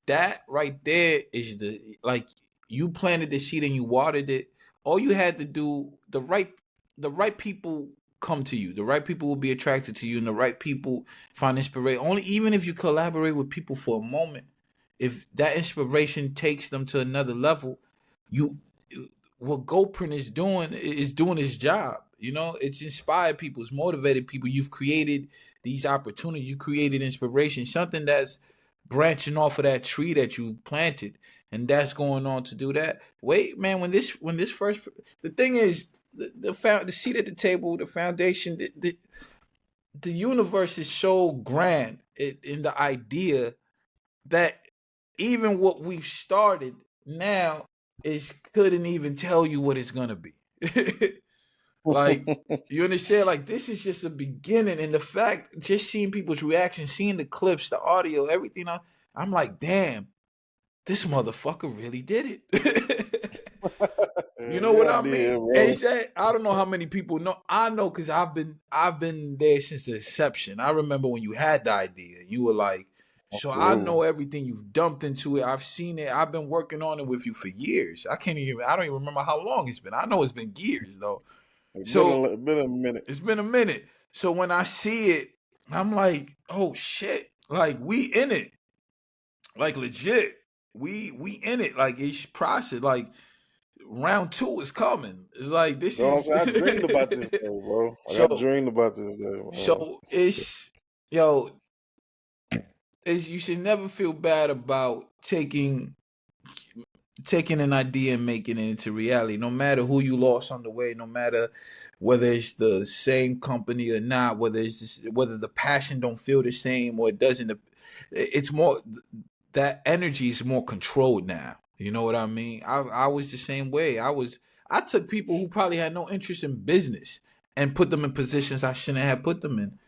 That right there is like, you planted the seed and you watered it. All you had to do, the right people come to you. The right people will be attracted to you, and the right people find inspiration. Only even if you collaborate with people for a moment, if that inspiration takes them to another level, you what GoPrint is doing its job. It's inspired people, it's motivated people. You've created these opportunities, you created inspiration, something that's branching off of that tree that you planted, and that's going on to do that. Wait, man, when this first, the thing is, the seat at the table, the foundation, the universe is so grand in the idea that even what we've started now is couldn't even tell you what it's gonna be. Like, you understand? Like, this is just a beginning, and the fact, just seeing people's reactions, seeing the clips, the audio, everything, I'm like, damn, this motherfucker really did it. You know what Yeah, I I mean? did, And he bro. said, I don't know how many people know. I know because I've been there since the inception. I remember when you had the idea. You were like, so I Absolutely. know everything you've dumped into it. I've seen it. I've been working on it with you for years. I don't even remember how long it's been. I know it's been years though. It's So been a minute. it's been a minute. So when I see it, I'm like, oh shit. Like, we in it. Like, legit. We in it. Like, it's process. Like, round two is coming. It's like, this You know what I'm is saying? I dreamed about this day, bro. Like I so dreamed about this day, bro. so it's, yo, you should never feel bad about taking an idea and making it into reality. No matter who you lost on the way, no matter whether it's the same company or not, whether the passion don't feel the same or it doesn't. It's more, that energy is more controlled now. You know what I mean? I was the same way. I took people who probably had no interest in business and put them in positions I shouldn't have put them in.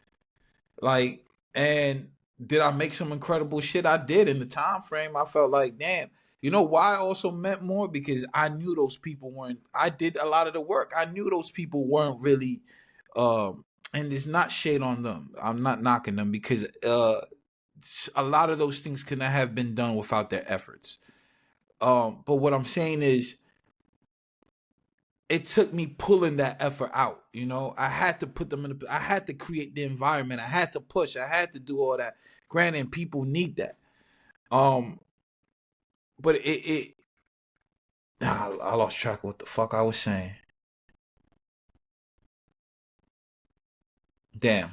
Like, and did I make some incredible shit? I did. In the time frame, I felt like, damn. You know why I also meant more? Because I knew those people weren't. I did a lot of the work. I knew those people weren't really. And it's not shade on them. I'm not knocking them, because a lot of those things could not have been done without their efforts. But what I'm saying is, it took me pulling that effort out. I had to put them I had to create the environment. I had to push. I had to do all that. Granted, people need that. Um, but I lost track of what the fuck I was saying. Damn,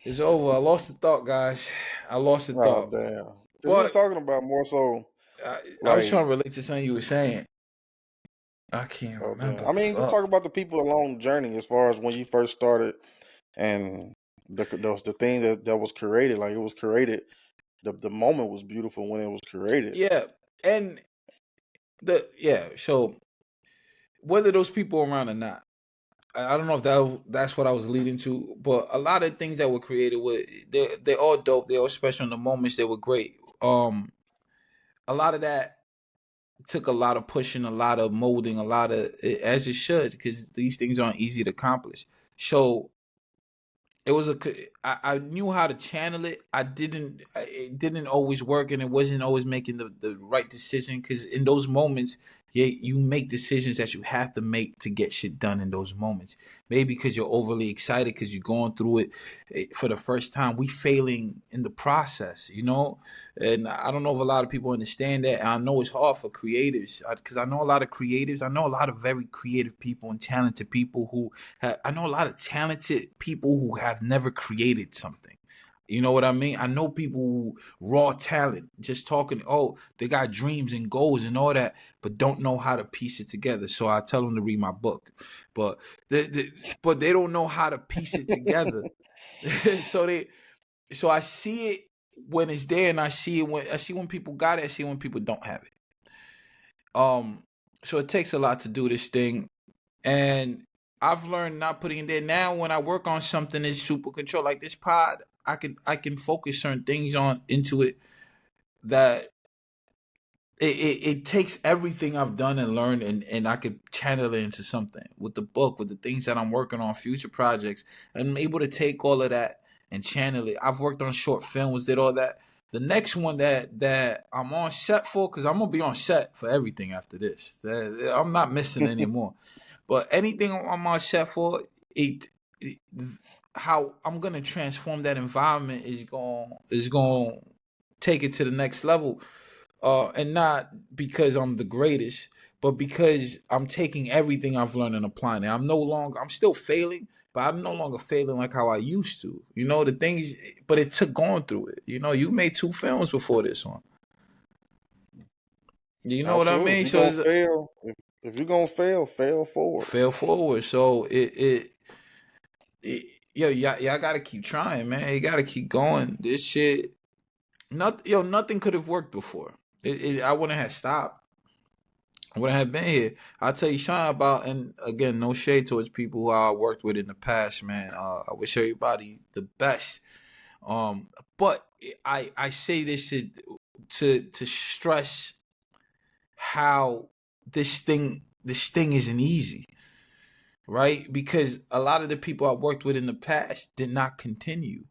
it's over. I lost the thought, guys. I lost the Oh thought. damn. Because we were But talking about more so I was like, trying to relate to something you were saying. I can't oh damn. remember. I mean, we Fuck. talk about the people along the journey as far as when you first started and the thing that was created. Like it was created. The moment was beautiful when it was created. Yeah, and so whether those people are around or not, I don't know if that's what I was leading to, but a lot of things that were created were, they're all dope. They're all special in the moments. They were great. A lot of that took a lot of pushing, a lot of molding, a lot of, as it should, because these things aren't easy to accomplish. So it was I knew how to channel it. It didn't always work, and it wasn't always making the right decision, because in those moments Yeah, you make decisions that you have to make to get shit done in those moments. Maybe because you're overly excited because you're going through it for the first time. We failing in the process, you know. And I don't know if a lot of people understand that. And I know it's hard for creatives because I know a lot of creatives. I know a lot of very creative people and talented people who I know a lot of talented people who have never created something. You know what I mean? I know people who raw talent, just talking. Oh, they got dreams and goals and all that, but don't know how to piece it together. So I tell them to read my book, but but they don't know how to piece it together. so they so I see it when it's there, and I see when people got it. I see when people don't have it. So it takes a lot to do this thing, and I've learned not putting it there. Now when I work on something that's super controlled, like this pod, I can focus certain things on into it that it takes everything I've done and learned, and I could channel it into something with the book, with the things that I'm working on, future projects. I'm able to take all of that and channel it. I've worked on short films, did all that. The next one that I'm on set for, because I'm gonna be on set for everything after this. I'm not missing anymore. But anything I'm on set for, it how I'm gonna transform that environment is going take it to the next level, and not because I'm the greatest, but because I'm taking everything I've learned and applying it. I'm still failing, but I'm no longer failing like how I used to. You know, the things, but it took going through it. You know, you made 2 films before this one. You know what I Absolutely. If mean? you're So gonna it's fail, if you're gonna fail, fail forward. fail forward. So it yo, y'all gotta keep trying, man. You gotta keep going. This shit, nothing could have worked before. I wouldn't have stopped. Would I have been here? I'll tell you, Sean, about, and again, no shade towards people who I worked with in the past, man. I wish everybody the best. But I say this to stress how this thing isn't easy, right? Because a lot of the people I worked with in the past did not continue.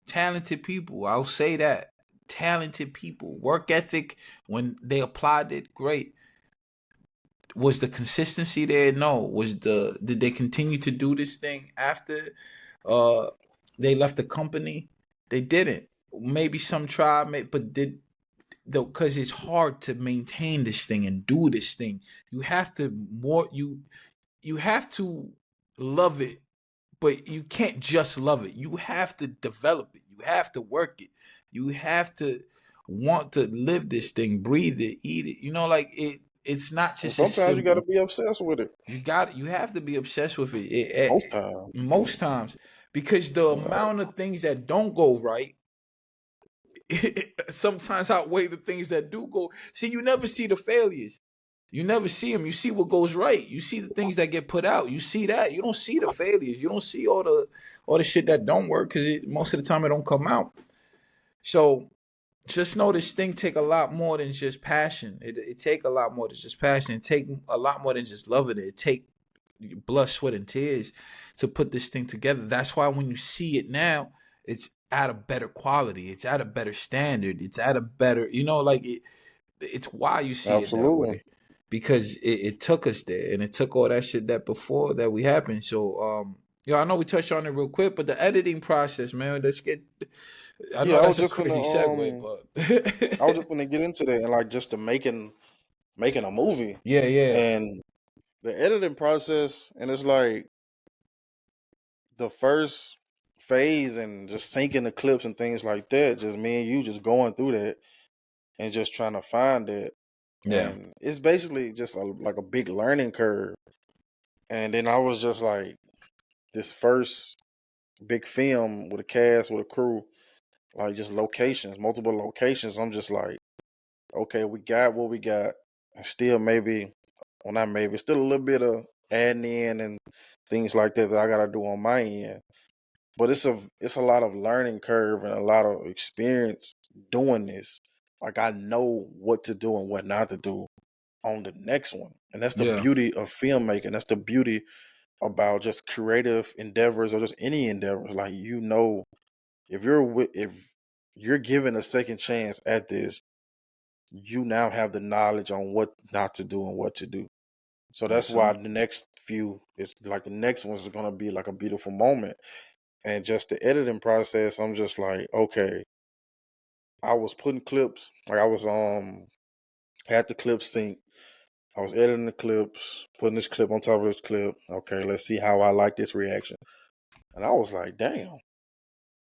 Talented people, I'll say that. Talented people, work ethic when they applied it, great. Was the consistency there? No. Did they continue to do this thing after uh they left the company? They didn't. Maybe some tried, but did though, because it's hard to maintain this thing and do this thing. You have to more you have to love it, but you can't just love it. You have to develop it. You have to work it. You have to want to live this thing, breathe it, eat it. You know, like it's not And just as sometimes you gotta simple. be obsessed with it. You have to be obsessed with it, Most times. most times, because the Right. amount of things that don't go right sometimes outweigh the things that do go. See, you never see the failures. You never see them. You see what goes right. You see the things that get put out. You see that. You don't see the failures. You don't see all the shit that don't work because most of the time it don't come out. So just know this thing take a lot more than just passion. It take a lot more than just passion. It take a lot more than just loving it. It take blood, sweat, and tears to put this thing together. That's why when you see it now, it's at a better quality. It's at a better standard. It's at a better, like it's why you see it that Absolutely. way. Because it took us there, and it took all that shit that before that we happened. So I know we touched on it real quick, but the editing process, man, let's get I Yeah, know that's a crazy segue, I was but just gonna get into that and like just the making a movie yeah, yeah, and the editing process, and it's like the first phase and just syncing the clips and things like that, just me and you just going through that and just trying to find it. yeah, And it's basically just like a big learning curve. And then I was just like, this first big film with a cast, with a crew, like just locations, multiple locations. I'm just like, okay, we got what we got. And still maybe, well, not maybe, still a little bit of adding in and things like that I gotta do on my end. But it's a lot of learning curve and a lot of experience doing this. Like I know what to do and what not to do on the next one. And that's the yeah, beauty of filmmaking. That's the beauty about just creative endeavors or just any endeavors. Like if you're given a second chance at this, you now have the knowledge on what not to do and what to do. So Yes, that's sir. why the next few is like the next one's gonna be like a beautiful moment. And just the editing process, I'm just like, okay, I was putting clips, like I was had the clip sync. I was editing the clips, putting this clip on top of this clip. Okay, let's see how I like this reaction. And I was like, damn,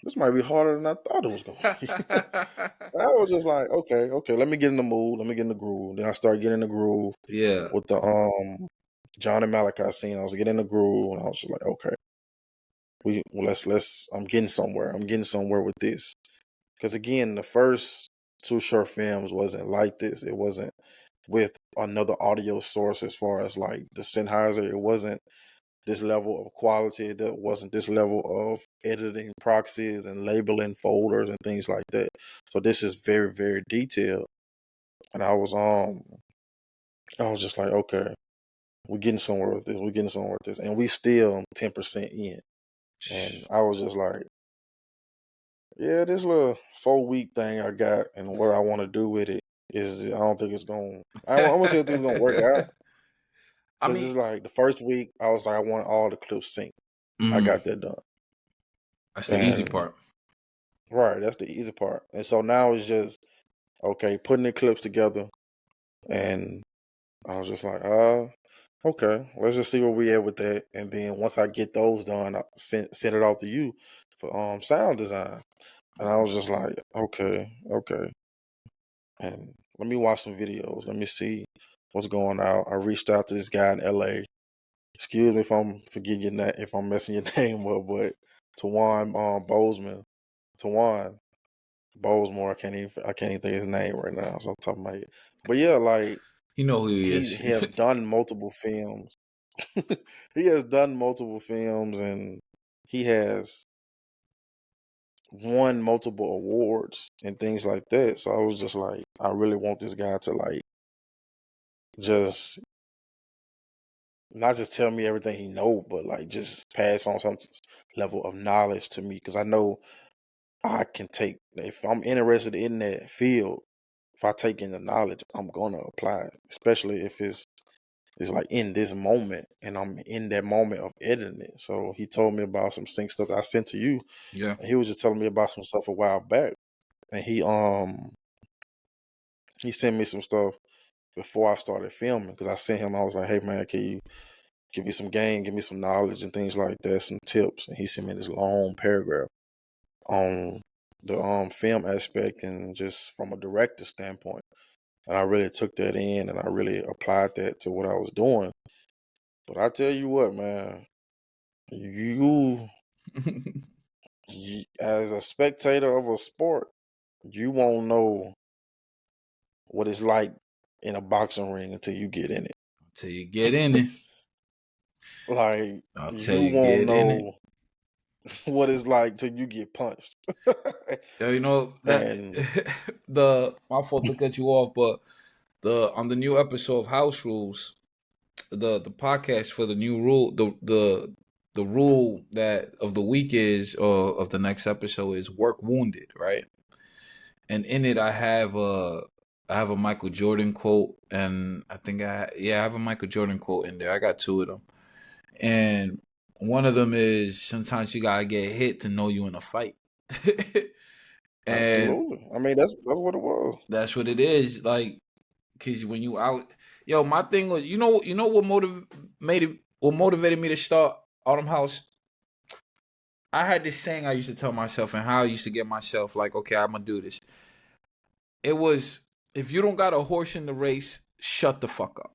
this might be harder than I thought it was gonna be. And I was just like, okay, let me get in the mood, let me get in the groove. Then I started getting in the groove Yeah. with the John and Malachi scene. I was getting in the groove, and I was just like, okay, let's. I'm getting somewhere. I'm getting somewhere with this. Because again, the first two short films wasn't like this. It wasn't with another audio source as far as like the Sennheiser. It wasn't this level of quality. That wasn't this level of editing proxies and labeling folders and things like that. So this is very, very detailed. And I was just like, okay, we're getting somewhere with this. We're getting somewhere with this. And we still 10% in. And I was just like, yeah, this little 4-week thing I got and what I want to do with it is I don't think it's going. I'm gonna say it's gonna work out I because mean, it's like the first week I was like I want all the clips synced. I mm, got that done, that's the easy and part. right, that's the easy part. And so now it's just okay putting the clips together, and I was just like, okay, let's just see where we at with that. And then once I get those done, I send it off to you for sound design. And I was just like, okay. And let me watch some videos. Let me see what's going on. I reached out to this guy in LA. Excuse me if I'm forgetting your name, if I'm messing your name up, but Tawan Bozeman. Tawan Bozeman, I can't even think his name right now, so I'm top of my head. But yeah, like You know who he he is. has done multiple films. He has done multiple films and he has won multiple awards and things like that. So I was just like, I really want this guy to like just not just tell me everything he know, but like just pass on some level of knowledge to me because I know I can take if I'm interested in that field. If I take in the knowledge, I'm gonna apply it, especially if it's like in this moment and I'm in that moment of editing it. So he told me about some sync stuff that I sent to you, Yeah. and he was just telling me about some stuff a while back, and he sent me some stuff before I started filming because I sent him. I was like, hey man, can you give me some game, give me some knowledge and things like that, some tips. And he sent me this long paragraph on the film aspect and just from a director standpoint. And I really took that in and I really applied that to what I was doing. But I tell you what, man, you, you as a spectator of a sport, you won't know what it's like in a boxing ring until you get in it. Till you get in it. Like I'll tell you you, won't get in it. know what it's like till you get punched. Yeah, you know that And the my fault to cut you off, but the on the new episode of House Rules, the podcast for the new rule, the rule that of the week is or of the next episode is work wounded, right? And in it, I have a Michael Jordan quote, and I think I have a Michael Jordan quote in there. I got two of them, and one of them is sometimes you gotta get hit to know you in a fight, and absolutely. I mean, that's what it was. that's what it is. Like, cause when you out, yo, my thing was, you know what motivated me to start Autumn House. I had this saying I used to tell myself, and how I used to get myself like, okay, I'm gonna do this. It was, if you don't got a horse in the race, shut the fuck up.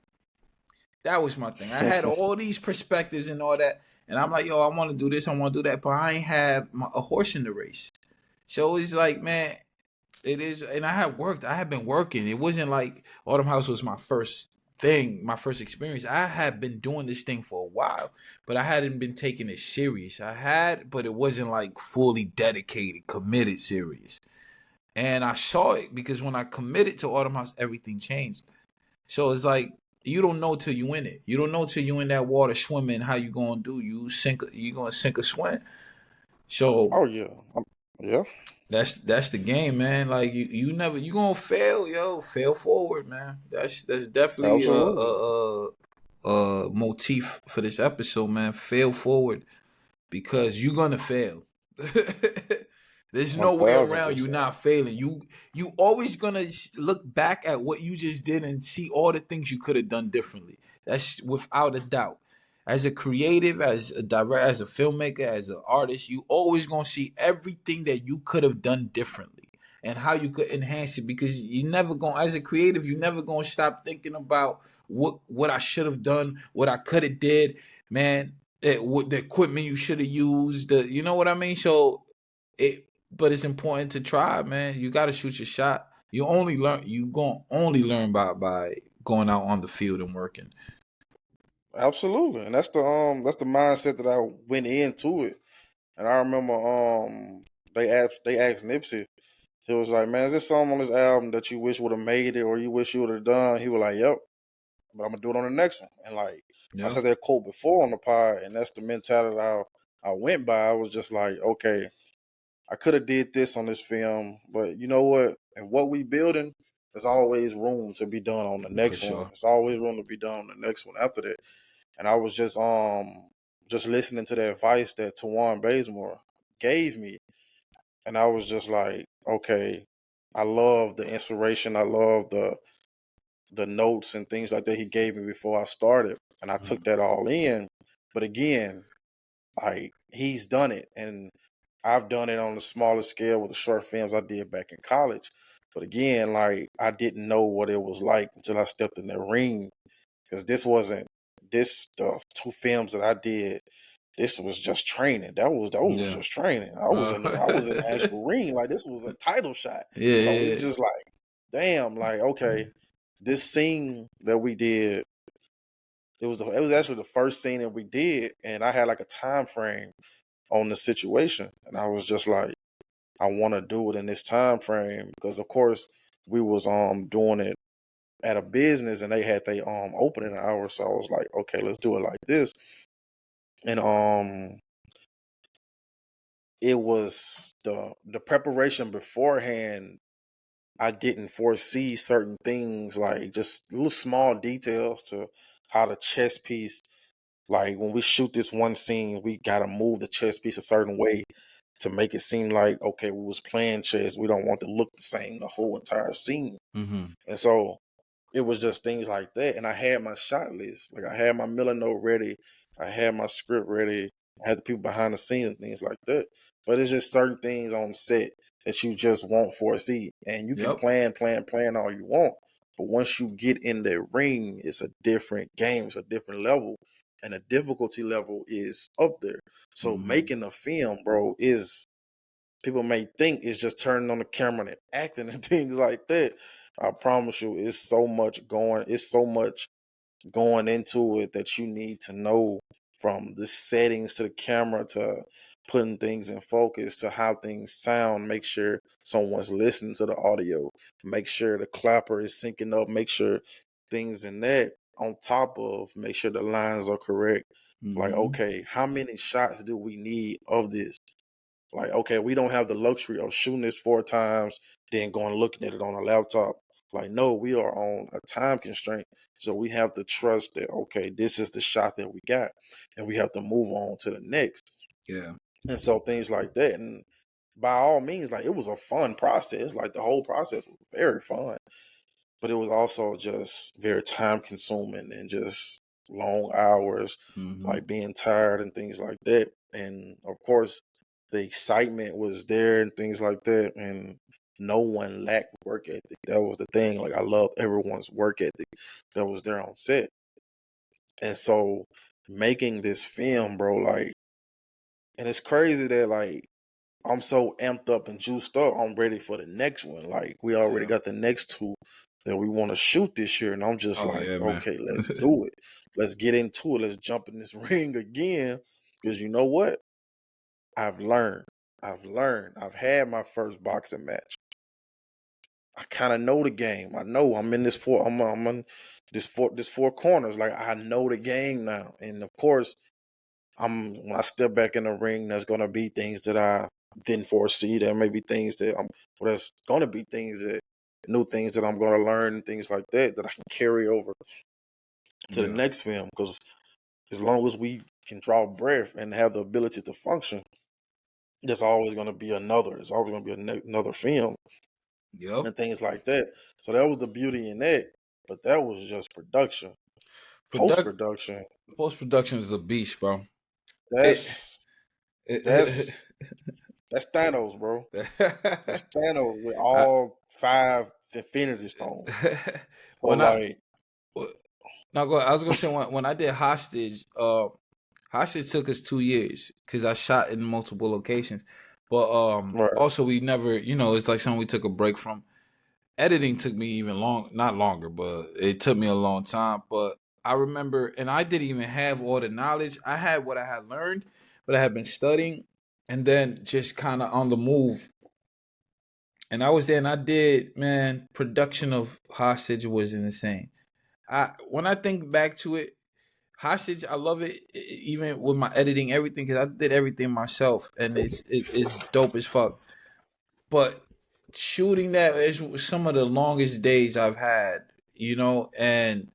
That was my thing. I had all these perspectives and all that, and I'm like, yo, I want to do this, I want to do that, but I ain't have a horse in the race. So it's like, man, it is, and I had been working. It wasn't like Autumn House was my first thing, my first experience. I had been doing this thing for a while, but I hadn't been taking it serious. I had, but it wasn't like fully dedicated, committed, serious. And I saw it because when I committed to Autumn House, everything changed. So it's like you don't know till you in it. You don't know till you in that water swimming how you gonna do. You gonna sink or swim. So Oh yeah, yeah. That's the game, man. Like you never you gonna fail, yo. Fail forward, man. That's definitely Absolutely. a motif for this episode, man. Fail forward because you're gonna fail. There's One no way thousand around you percent. not failing. You always gonna look back at what you just did and see all the things you could have done differently. That's without a doubt. As a creative, as a director, as a filmmaker, as an artist, you always gonna see everything that you could have done differently and how you could enhance it because you never gonna as a creative, you never gonna stop thinking about what I should have done, what I could have did, man. What the equipment you should have used, you know what I mean? So but it's important to try, man. You got to shoot your shot. You going to only learn by going out on the field and working. Absolutely. And that's the mindset that I went into it. And I remember they asked Nipsey. He was like, "Man, is this song on this album that you wish would have made it or you wish you would have done?" He was like, "Yep, but I'm gonna do it on the next one." And like I Yeah, said that quote before on the pod, and that's the mentality I went by. I was just like, okay, I could have did this on this film, but you know what? And what we building, there's always room to be done on the for next one. sure. There's always room to be done on the next one after that. And I was just listening to the advice that Tawan Bazemore gave me, and I was just like, okay, I love the inspiration. I love the notes and things like that he gave me before I started, and I took Mhm. that all in. But again, like he's done it, and I've done it on a smaller scale with the short films I did back in college. But again, like I didn't know what it was like until I stepped in the ring, because this wasn't this the two films that I did. This was just training. That was Yeah. just training. I was in the actual ring. Like this was a title shot. Yeah, So it's yeah. just like, damn, like okay, this scene that we did, it was actually the first scene that we did, and I had like a time frame on the situation, and I was just like, I want to do it in this time frame because, of course, we was doing it at a business, and they had their opening hour, so I was like, okay, let's do it like this, and it was the preparation beforehand. I didn't foresee certain things like just little small details to how the chess piece. Like when we shoot this one scene, we gotta move the chess piece a certain way to make it seem like okay, we was playing chess. We don't want to look the same the whole entire scene. Mm-hmm. And so it was just things like that. And I had my shot list. Like I had my Miller note ready. I had my script ready. I had the people behind the scenes and things like that. But it's just certain things on set that you just won't foresee. And you can Yep. plan all you want. But once you get in the ring, it's a different game. It's a different level. And the difficulty level is up there. So Mm-hmm. making a film, bro, is people may think it's just turning on the camera and acting and things like that. I promise you, it's so much going into it that you need to know, from the settings to the camera to putting things in focus to how things sound, make sure someone's listening to the audio, make sure the clapper is syncing up, make sure things in that on top of make sure the lines are correct. Like, Mm-hmm. okay, how many shots do we need of this? Like, okay, we don't have the luxury of shooting this 4 times, then going looking at it on a laptop. Like, no, we are on a time constraint. So we have to trust that, okay, this is the shot that we got. And we have to move on to the next. Yeah. And so things like that. And by all means, like it was a fun process. Like the whole process was very fun, but it was also just very time consuming and just long hours, Mm-hmm. like being tired and things like that. And of course, the excitement was there and things like that. And no one lacked work ethic. That was the thing. Like I love everyone's work ethic that was there on set. And so making this film, bro, like, and it's crazy that like I'm so amped up and juiced up. I'm ready for the next one. Like we already Yeah. got the next two that we want to shoot this year, and I'm just Oh like, yeah, man. okay, let's do it. Let's get into it. Let's jump in this ring again. Because you know what? I've learned. I've learned. I've had my first boxing match. I kind of know the game. I know I'm in this four. I'm on this four corners. Like I know the game now, and of course, when I step back in the ring, there's gonna be things that I didn't foresee. There may be things that there's gonna be things that new things that I'm gonna learn and things like that that I can carry over to the Yeah. next film. Because as long as we can draw breath and have the ability to function, there's always gonna be another. There's always gonna be another film Yep. and things like that. So that was the beauty in that. But that was just production. Post Product production. Post production is a beast, bro. It, That's it, that's that's Thanos, bro. That's Thanos with I, all 5 Infinity Stones. So when I like, now go. I was gonna say when I did Hostage. Hostage took us 2 years because I shot in multiple locations, but right, also we never, it's like something we took a break from. Editing took me even not longer, but it took me a long time. But I remember, and I didn't even have all the knowledge. I had what I had learned, but I had been studying, and then just kind of on the move. And I was there, and I did, man. Production of Hostage was insane. When I think back to it, Hostage, I love it, even with my editing, everything, because I did everything myself, and it's dope as fuck. But shooting that is some of the longest days I've had, and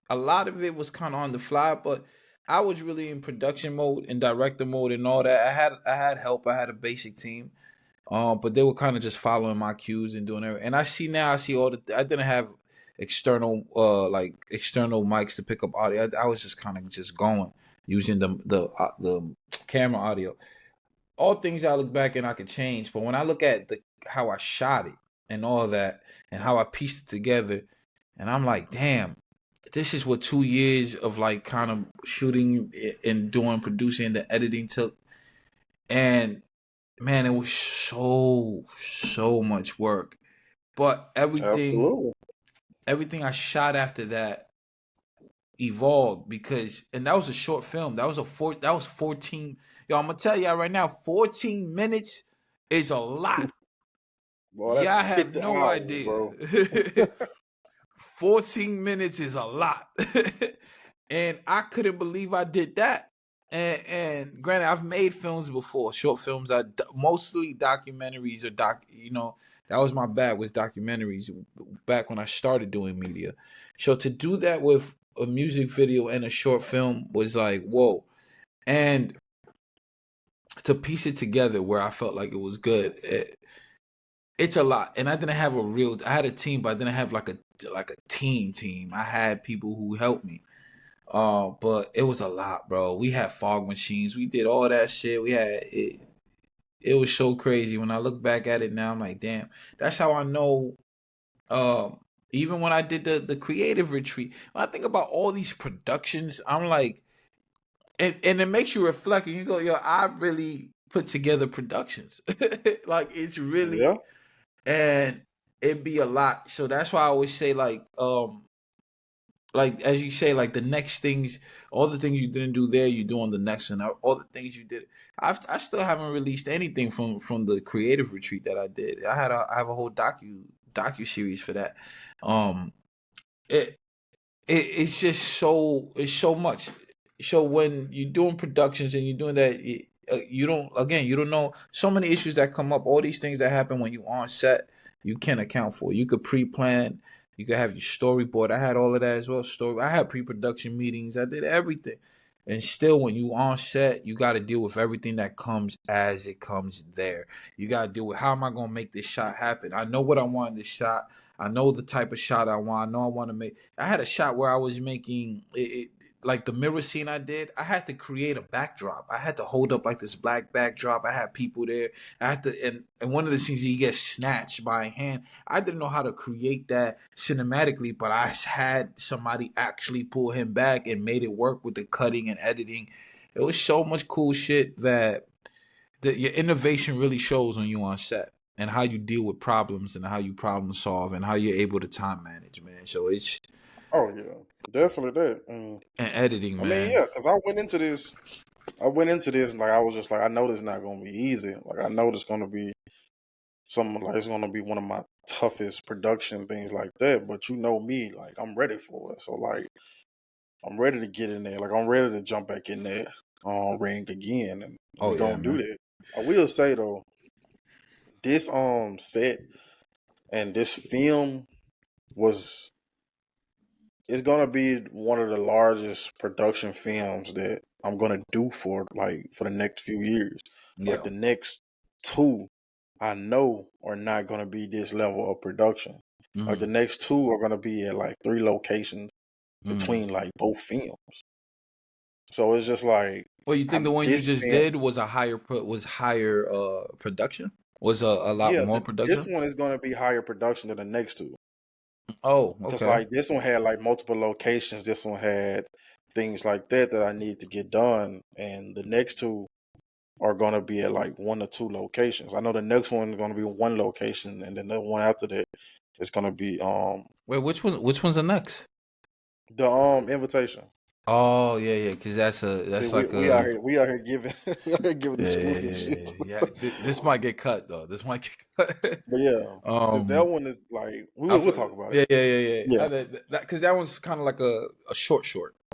a lot of it was kind of on the fly, but I was really in production mode and director mode and all that. I had help. I had a basic team, but they were kind of just following my cues and doing everything. And I see all the. I didn't have external mics to pick up audio. I was just kind of just going using the camera audio. All things I look back and I could change, but when I look at the how I shot it and all that and how I pieced it together, and I'm like, damn, this is what 2 years of like kind of shooting and doing producing and the editing took. And man, it was so much work. But absolutely. everything I shot after that evolved because and that was a short film. That was 14. Yo, I'm gonna tell y'all right now, 14 minutes is a lot. Boy, that's Yeah, I have 50 no hours, idea. bro. 14 minutes is a lot. And I couldn't believe I did that. And granted, I've made films before, short films. Mostly documentaries or that was my bag, was documentaries back when I started doing media. So to do that with a music video and a short film was like, whoa. And to piece it together where I felt like it was good. It's a lot, and I had a team, but I didn't have like a team. I had people who helped me. But it was a lot, bro. We had fog machines. We did all that shit. We had it. It was so crazy. When I look back at it now, I'm like, damn. That's how I know. Even when I did the creative retreat, when I think about all these productions, I'm like, and it makes you reflect, and you go, yo, I really put together productions. Like it's Yeah. really, and it'd be a lot. So that's why I always say like as you say, like the next things, all the things you didn't do there, you do on the next one. All the things you did, I still haven't released anything from the creative retreat that I did. I have a whole docu series for that. Um, it it's just it's so much. So when you're doing productions and you're doing that, you don't know so many issues that come up. All these things that happen when you on set, you can't account for. You could pre-plan. You could have your storyboard. I had all of that as well. I had pre-production meetings. I did everything. And still, when you on set, you got to deal with everything that comes as it comes there. You got to deal with, how am I going to make this shot happen? I know what I want in this shot. I know the type of shot I want. I know I want to make. I had a shot where I was making like the mirror scene I did. I had to create a backdrop. I had to hold up like this black backdrop. I had people there. I had to, and one of the scenes he gets snatched by a hand. I didn't know how to create that cinematically, but I had somebody actually pull him back and made it work with the cutting and editing. It was so much cool shit that your innovation really shows when you on set, and how you deal with problems and how you problem solve and how you're able to time manage, man. So it's Oh yeah, definitely that. and editing, I mean, man. yeah, because I went into this. I went into this and like I was just like, I know this not gonna be easy. Like I know this gonna be something like it's gonna be one of my toughest production things like that. But you know me, like I'm ready for it. So like I'm ready to get in there. Like I'm ready to jump back in there ring again, and Oh we yeah, gonna do man. that. I will say though, this set and this film was it's gonna be one of the largest production films that I'm gonna do for for the next few years. Like Yeah. the next two, I know are not gonna be this level of production. Like Mm-hmm. the next two are gonna be at like 3 locations Mm-hmm. between like both films. So it's just like Well, you think the one you this just film, did was a higher production? Was a lot yeah, more this production? one is gonna be higher production than the next two. Oh, Cause okay. like this one had like multiple locations. This one had things like that I need to get done, and the next two are gonna be at like 1 or 2 locations. I know the next one is gonna be one location, and then the one after that is gonna be Wait, which one's the next? the invitation. Oh, yeah, yeah, because See, that's we, like we out a here we out here giving we out here giving yeah, yeah, exclusive yeah, shit. yeah, yeah. This might get cut though. This might get cut. But yeah, because that um, one is like I we'll feel, talk about it. yeah, yeah, yeah, yeah. Yeah, That because that one's kind of like a short.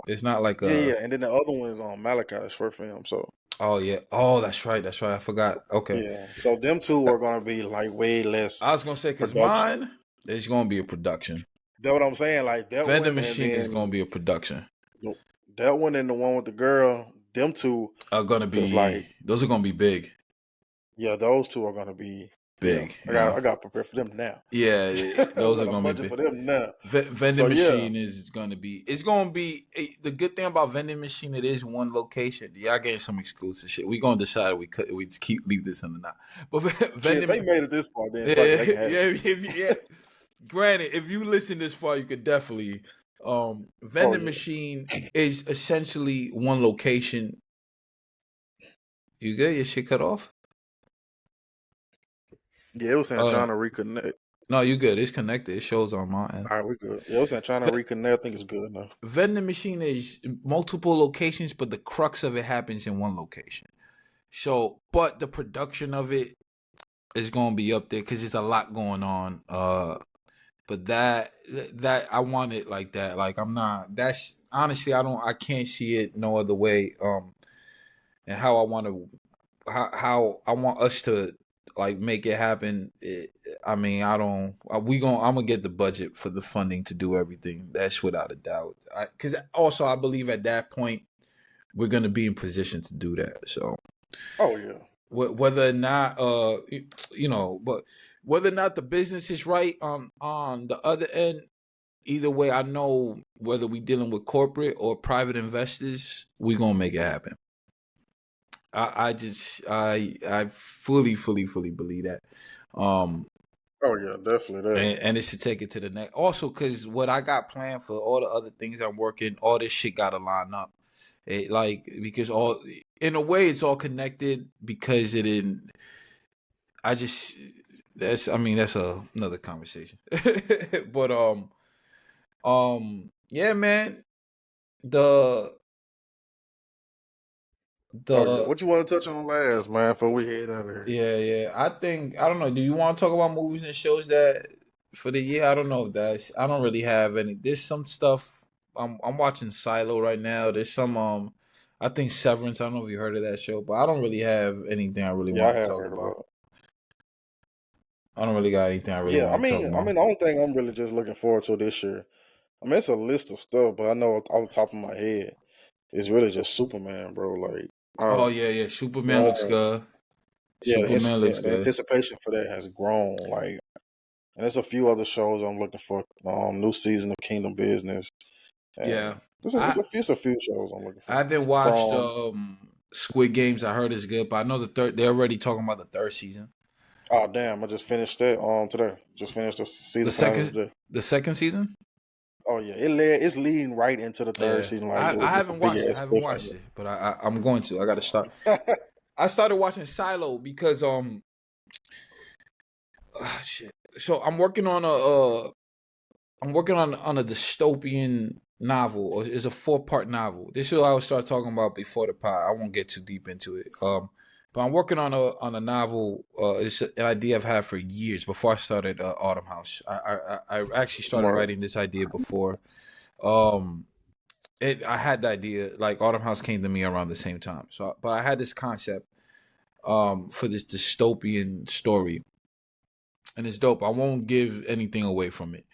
It's not like yeah, a. yeah. And then the other one is on Malachi's short film. So Oh yeah. Oh, that's right. That's right. I forgot. Okay. yeah, so them two are gonna be like way less I was gonna say because production. mine is gonna be a production. That's what I'm saying. Like that Vending one, and machine is then gonna be a production. that one and the one with the girl. Them two, Are gonna cause be like those are gonna be big, yeah, those two are gonna be yeah. big. I You got know. I got to prepare for them now. Yeah, I'm those are got a gonna be budget big. for them now. Vending So yeah. machine is gonna be. It's gonna be the good thing about vending machine. It is one location. Y'all getting some exclusive shit. We gonna decide we just leave this in or not. But Shit, if vending, they made it this far, then yeah, fuck it, they can have yeah, it. yeah. Granted, if you listen this far, you could definitely. Oh Vending yeah. machine is essentially one location. You good? Your shit cut off? Yeah, it was saying Uh, trying to reconnect. no, you good. It's connected. It shows on my end. All right, we good. Yeah, it was saying trying to reconnect. I think it's good now. Vending machine is multiple locations, but the crux of it happens in one location. So, but the production of it is gonna be up there because there's a lot going on. But that I want it like that. Like I'm not. That's honestly, I can't see it no other way. And how I want to, how I want us to like make it happen. I mean, I don't. I'm gonna get the budget for the funding to do everything. That's without a doubt. Because also I believe at that point we're gonna be in position to do that. So Oh yeah. whether or not but whether or not the business is right on the other end, either way, I know whether we dealing with corporate or private investors, we gonna make it happen. I fully believe that. Um, Oh yeah, definitely that. and it's to take it to the next. Also, because what I got planned for all the other things I'm working, all this shit got to line up. Because all in a way it's all connected because it in. I just that's I mean that's another conversation. But yeah, man. The Oh yeah. the What you want to touch on last, man? Before we head out of here. yeah. I don't know. Do you want to talk about movies and shows that for the year? I don't know if that's. I don't really have any. There's some stuff. I'm watching Silo right now. There's some I think Severance. I don't know if you heard of that show, but I don't really have anything I really Yeah, I want to have talk heard about. about it. I don't really got anything I really Yeah, want to talk I about. mean, the only thing I'm really just looking forward to this year. I mean, it's a list of stuff, but I know off the top of my head, it's really just Superman, bro. Like, Oh I've yeah, yeah. Superman looks grown. good. Superman looks The good. anticipation for that has grown. Like, and there's a few other shows I'm looking for. New season of Kingdom Business, and Yeah. I it's a few shows I'm looking I for. haven't watched From Squid Games. I heard it's good, but I know the third. They're already talking about the third season. oh damn, I just finished that today. Just finished the The season finale second, today. the second season. Oh yeah, it's leading right into the third Yeah, season. Like it I was just a haven't big watched it. I ass haven't watched cliffhanger. it, but I'm going to. I got to start. I started watching Silo because shit. So I'm working on a dystopian novel, or it's a 4-part novel. This is what I will start talking about before the pod. I won't get too deep into it. But I'm working on a novel. It's an idea I've had for years before I started Autumn House. I actually started Right. writing this idea before. Um, I had the idea like Autumn House came to me around the same time. So, but I had this concept. for this dystopian story, and it's dope. I won't give anything away from it,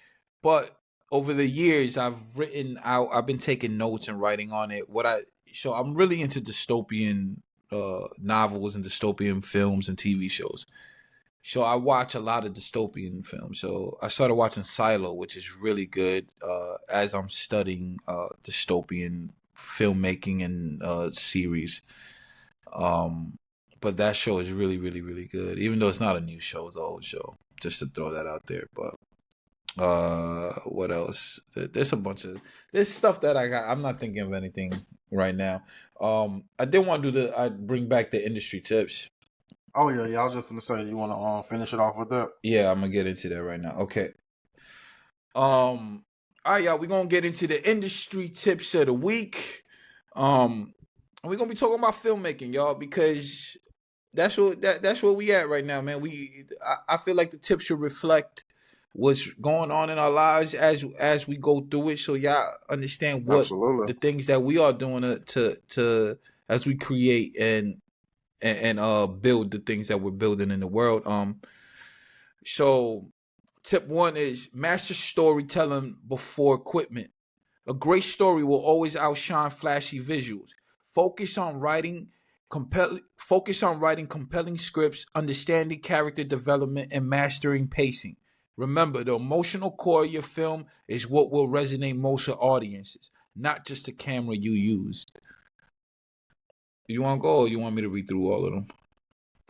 but over the years, I've been taking notes and writing on it. So I'm really into dystopian novels and dystopian films and TV shows. So I watch a lot of dystopian films. So I started watching Silo, which is really good as I'm studying dystopian filmmaking and series. Um, but that show is really, really, really good. Even though it's not a new show, it's an old show. Just to throw that out there. But what else? There's a bunch of there's stuff that I got. I'm not thinking of anything right now. I did want to I bring back the industry tips. Oh yeah. I was just gonna say, you want to finish it off with that? Yeah, I'm gonna get into that right now. Okay. All right, y'all. We're gonna get into the industry tips of the week. We're gonna be talking about filmmaking, y'all, because that's where we at right now, man. I feel like the tips should reflect what's going on in our lives as we go through it, so y'all understand what Absolutely. the things that we are doing to as we create and build the things that we're building in the world. So tip one is master storytelling before equipment. A great story will always outshine flashy visuals. Focus on writing focus on writing compelling scripts, understanding character development, and mastering pacing. Remember, the emotional core of your film is what will resonate most with audiences, not just the camera you use. You want to go, or you want me to read through all of them?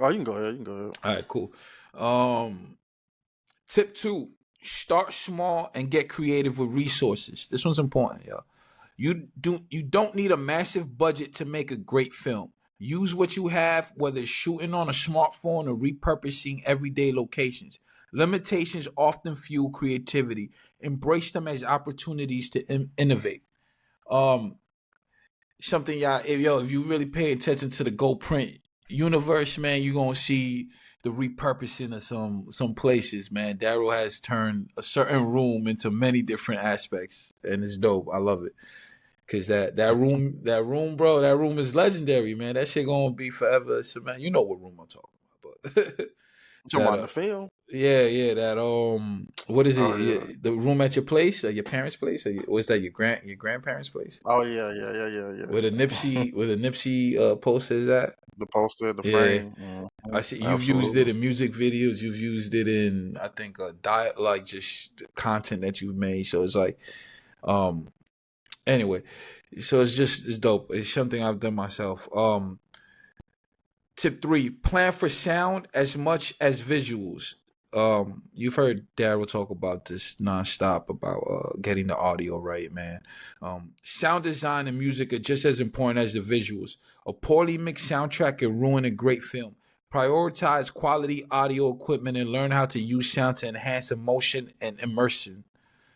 Oh, you can go ahead. You can go ahead. All right, cool. Um, Tip two: start small and get creative with resources. This one's important, y'all. You don't need a massive budget to make a great film. Use what you have, whether it's shooting on a smartphone or repurposing everyday locations. Limitations often fuel creativity. Embrace them as opportunities to innovate. Um, Something y'all, if you really pay attention to the Go Print universe, man, you're gonna see the repurposing of some places, man. Darryl has turned a certain room into many different aspects, and it's dope. I love it. Cause that room, bro, that room is legendary, man. That shit gonna be forever. So, man, you know what room I'm talking about, but You talking that about the film? yeah, that what is it? Oh yeah. The room at your place, or your parents' place, or was that your grandparents' place? Oh yeah. Where the Nipsey poster is at? The poster, the Yeah, frame. I see you've used Absolutely. it in music videos. You've used it in I think diet like just content that you've made. So it's like um anyway, so it's dope. It's something I've done myself. Tip three: plan for sound as much as visuals. You've heard Darryl talk about this nonstop about getting the audio right, man. Sound design and music are just as important as the visuals. A poorly mixed soundtrack can ruin a great film. Prioritize quality audio equipment and learn how to use sound to enhance emotion and immersion.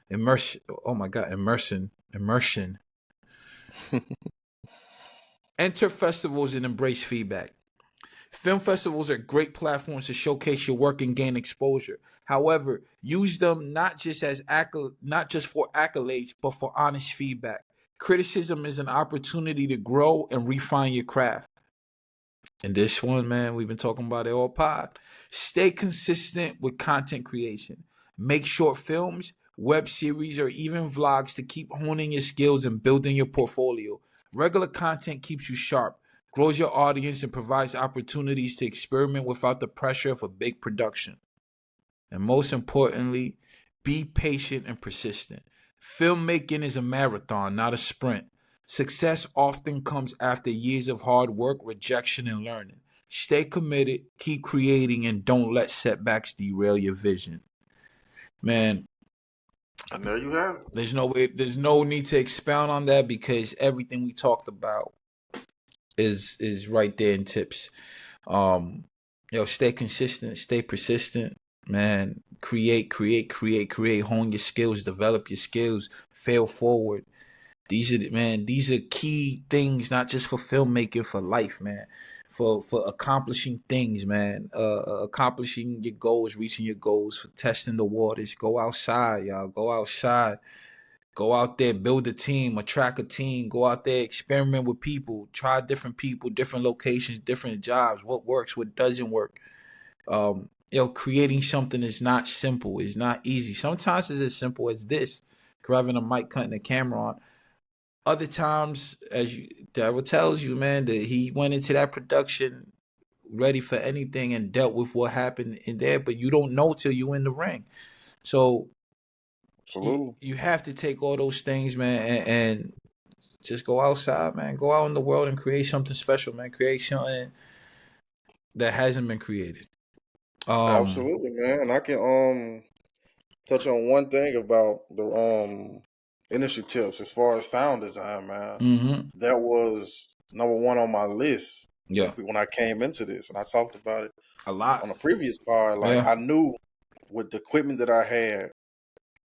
Immersion. Oh my God, immersion. Enter festivals and embrace feedback. Film festivals are great platforms to showcase your work and gain exposure. However, use them not just for accolades, but for honest feedback. Criticism is an opportunity to grow and refine your craft. And this one, man, we've been talking about it all pod. Stay consistent with content creation. Make short films, web series, or even vlogs to keep honing your skills and building your portfolio. Regular content keeps you sharp, grows your audience, and provides opportunities to experiment without the pressure of a big production. And most importantly, be patient and persistent. Filmmaking is a marathon, not a sprint. Success often comes after years of hard work, rejection, and learning. Stay committed, keep creating, and don't let setbacks derail your vision. Man, And there you have it. there's no need to expound on that because everything we talked about is right there in tips. Um, stay consistent, stay persistent, man. Create. Hone your skills, develop your skills, fail forward. These are key things, not just for filmmaking, for life, man. For accomplishing things, man. Accomplishing your goals, reaching your goals, for testing the waters. Go outside, y'all. Go outside. Go out there, build a team, attract a team. Go out there, experiment with people, different locations, different jobs. What works, what doesn't work. Creating something is not simple. It's not easy. Sometimes it's as simple as this: grabbing a mic, cutting the camera on. Other times, as Darryl tells you, man, that he went into that production ready for anything and dealt with what happened in there, but you don't know till you in the ring. So Absolutely. you have to take all those things, man, and just go outside, man. Go out in the world and create something special, man. Create something that hasn't been created. Absolutely, man. And I can touch on one thing about the industry tips as far as sound design, man. Mm-hmm. That was number one on my list Yeah, when I came into this, and I talked about it a lot. on a previous part. Like Yeah. I knew with the equipment that I had,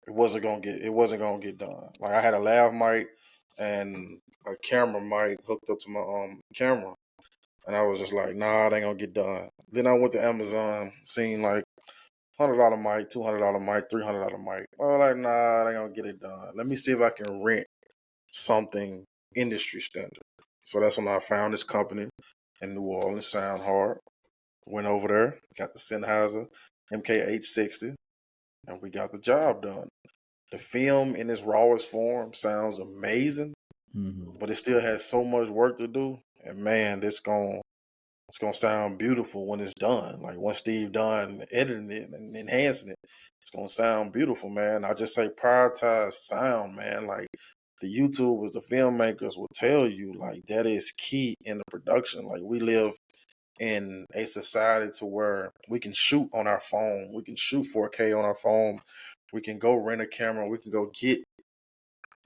it wasn't gonna get done. Like I had a lav mic and a camera mic hooked up to my camera, and I was just like, nah, it ain't gonna get done. Then I went to Amazon, seen like $100 mic, $200 mic, $300 mic. Well, like, nah, I ain't gonna get it done. Let me see if I can rent something industry standard. So that's when I found this company in New Orleans, Sound Hard. Went over there, got the Sennheiser MK860, and we got the job done. The film in its rawest form sounds amazing, Mm-hmm. but it still has so much work to do. And man, it's gonna sound beautiful when it's done. Like once Steve done editing it and enhancing it, it's gonna sound beautiful, man. I just say prioritize sound, man. Like the YouTubers, the filmmakers will tell you, like that is key in the production. Like we live in a society to where we can shoot on our phone, we can shoot 4K on our phone, we can go rent a camera, we can go get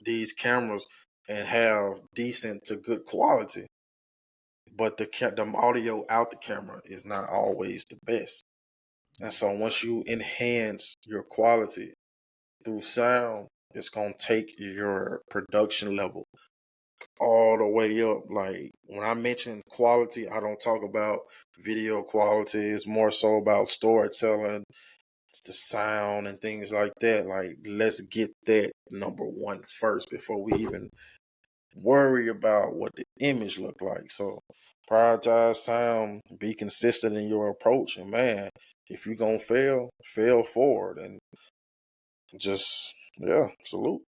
these cameras and have decent to good quality, but the audio out the camera is not always the best. And so once you enhance your quality through sound, it's gonna take your production level all the way up. Like when I mention quality, I don't talk about video quality. It's more so about storytelling, it's the sound and things like that. Like let's get that number one first before we even worry about what the image look like. So prioritize sound, be consistent in your approach, and man, if you're gonna fail, fail forward, and just yeah, salute.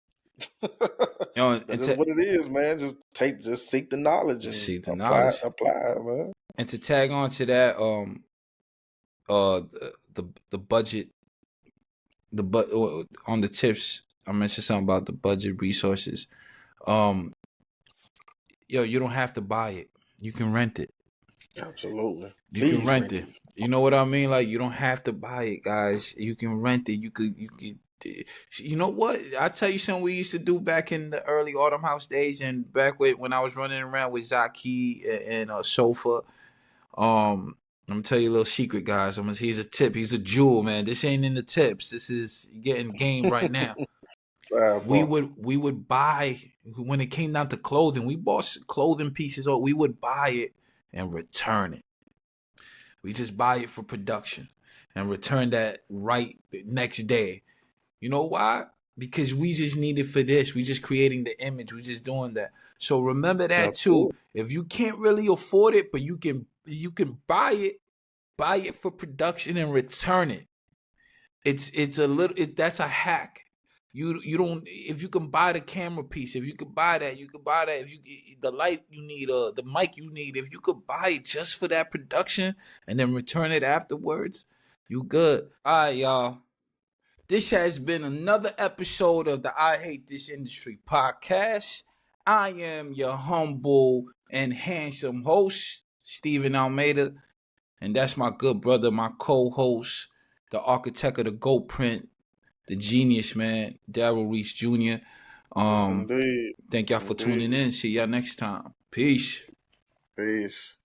And That is what it is, man. Just seek the knowledge to and see the knowledge, apply it, man. and to tag on to that, uh, the budget, on the tips. I mentioned something about the budget resources. Um, you don't have to buy it. You can rent it. Absolutely. You can Please rent rent it. it. You know what I mean? Like you don't have to buy it, guys. You can rent it. You could. You know what? I tell you something we used to do back in the early Autumn House days, and back when I was running around with Zaki and Sofa. I'm gonna tell you a little secret, guys. He's a tip. He's a jewel, man. This ain't in the tips. This is getting game right now. Sidebar. We would buy when it came down to clothing. We bought clothing pieces, or we would buy it and return it. We just buy it for production and return that right next day. You know why? Because we just need it for this. We just creating the image. We just doing that. So remember that too. Absolutely. If you can't really afford it, but you can buy it for production and return it. It's a little that's a hack. You don't, if you can buy the camera piece, if you could buy that, you could buy that. If you the light you need, the mic you need, if you could buy it just for that production and then return it afterwards, you good. All right, y'all. This has been another episode of the I Hate This Industry podcast. I am your humble and handsome host, Stephen Almeida, and that's my good brother, my co-host, the architect of the Go Print, the genius, man, Darryl Reese Jr. Yes, Um, indeed. thank y'all Yes, for tuning indeed. in. See y'all next time. Peace. Peace.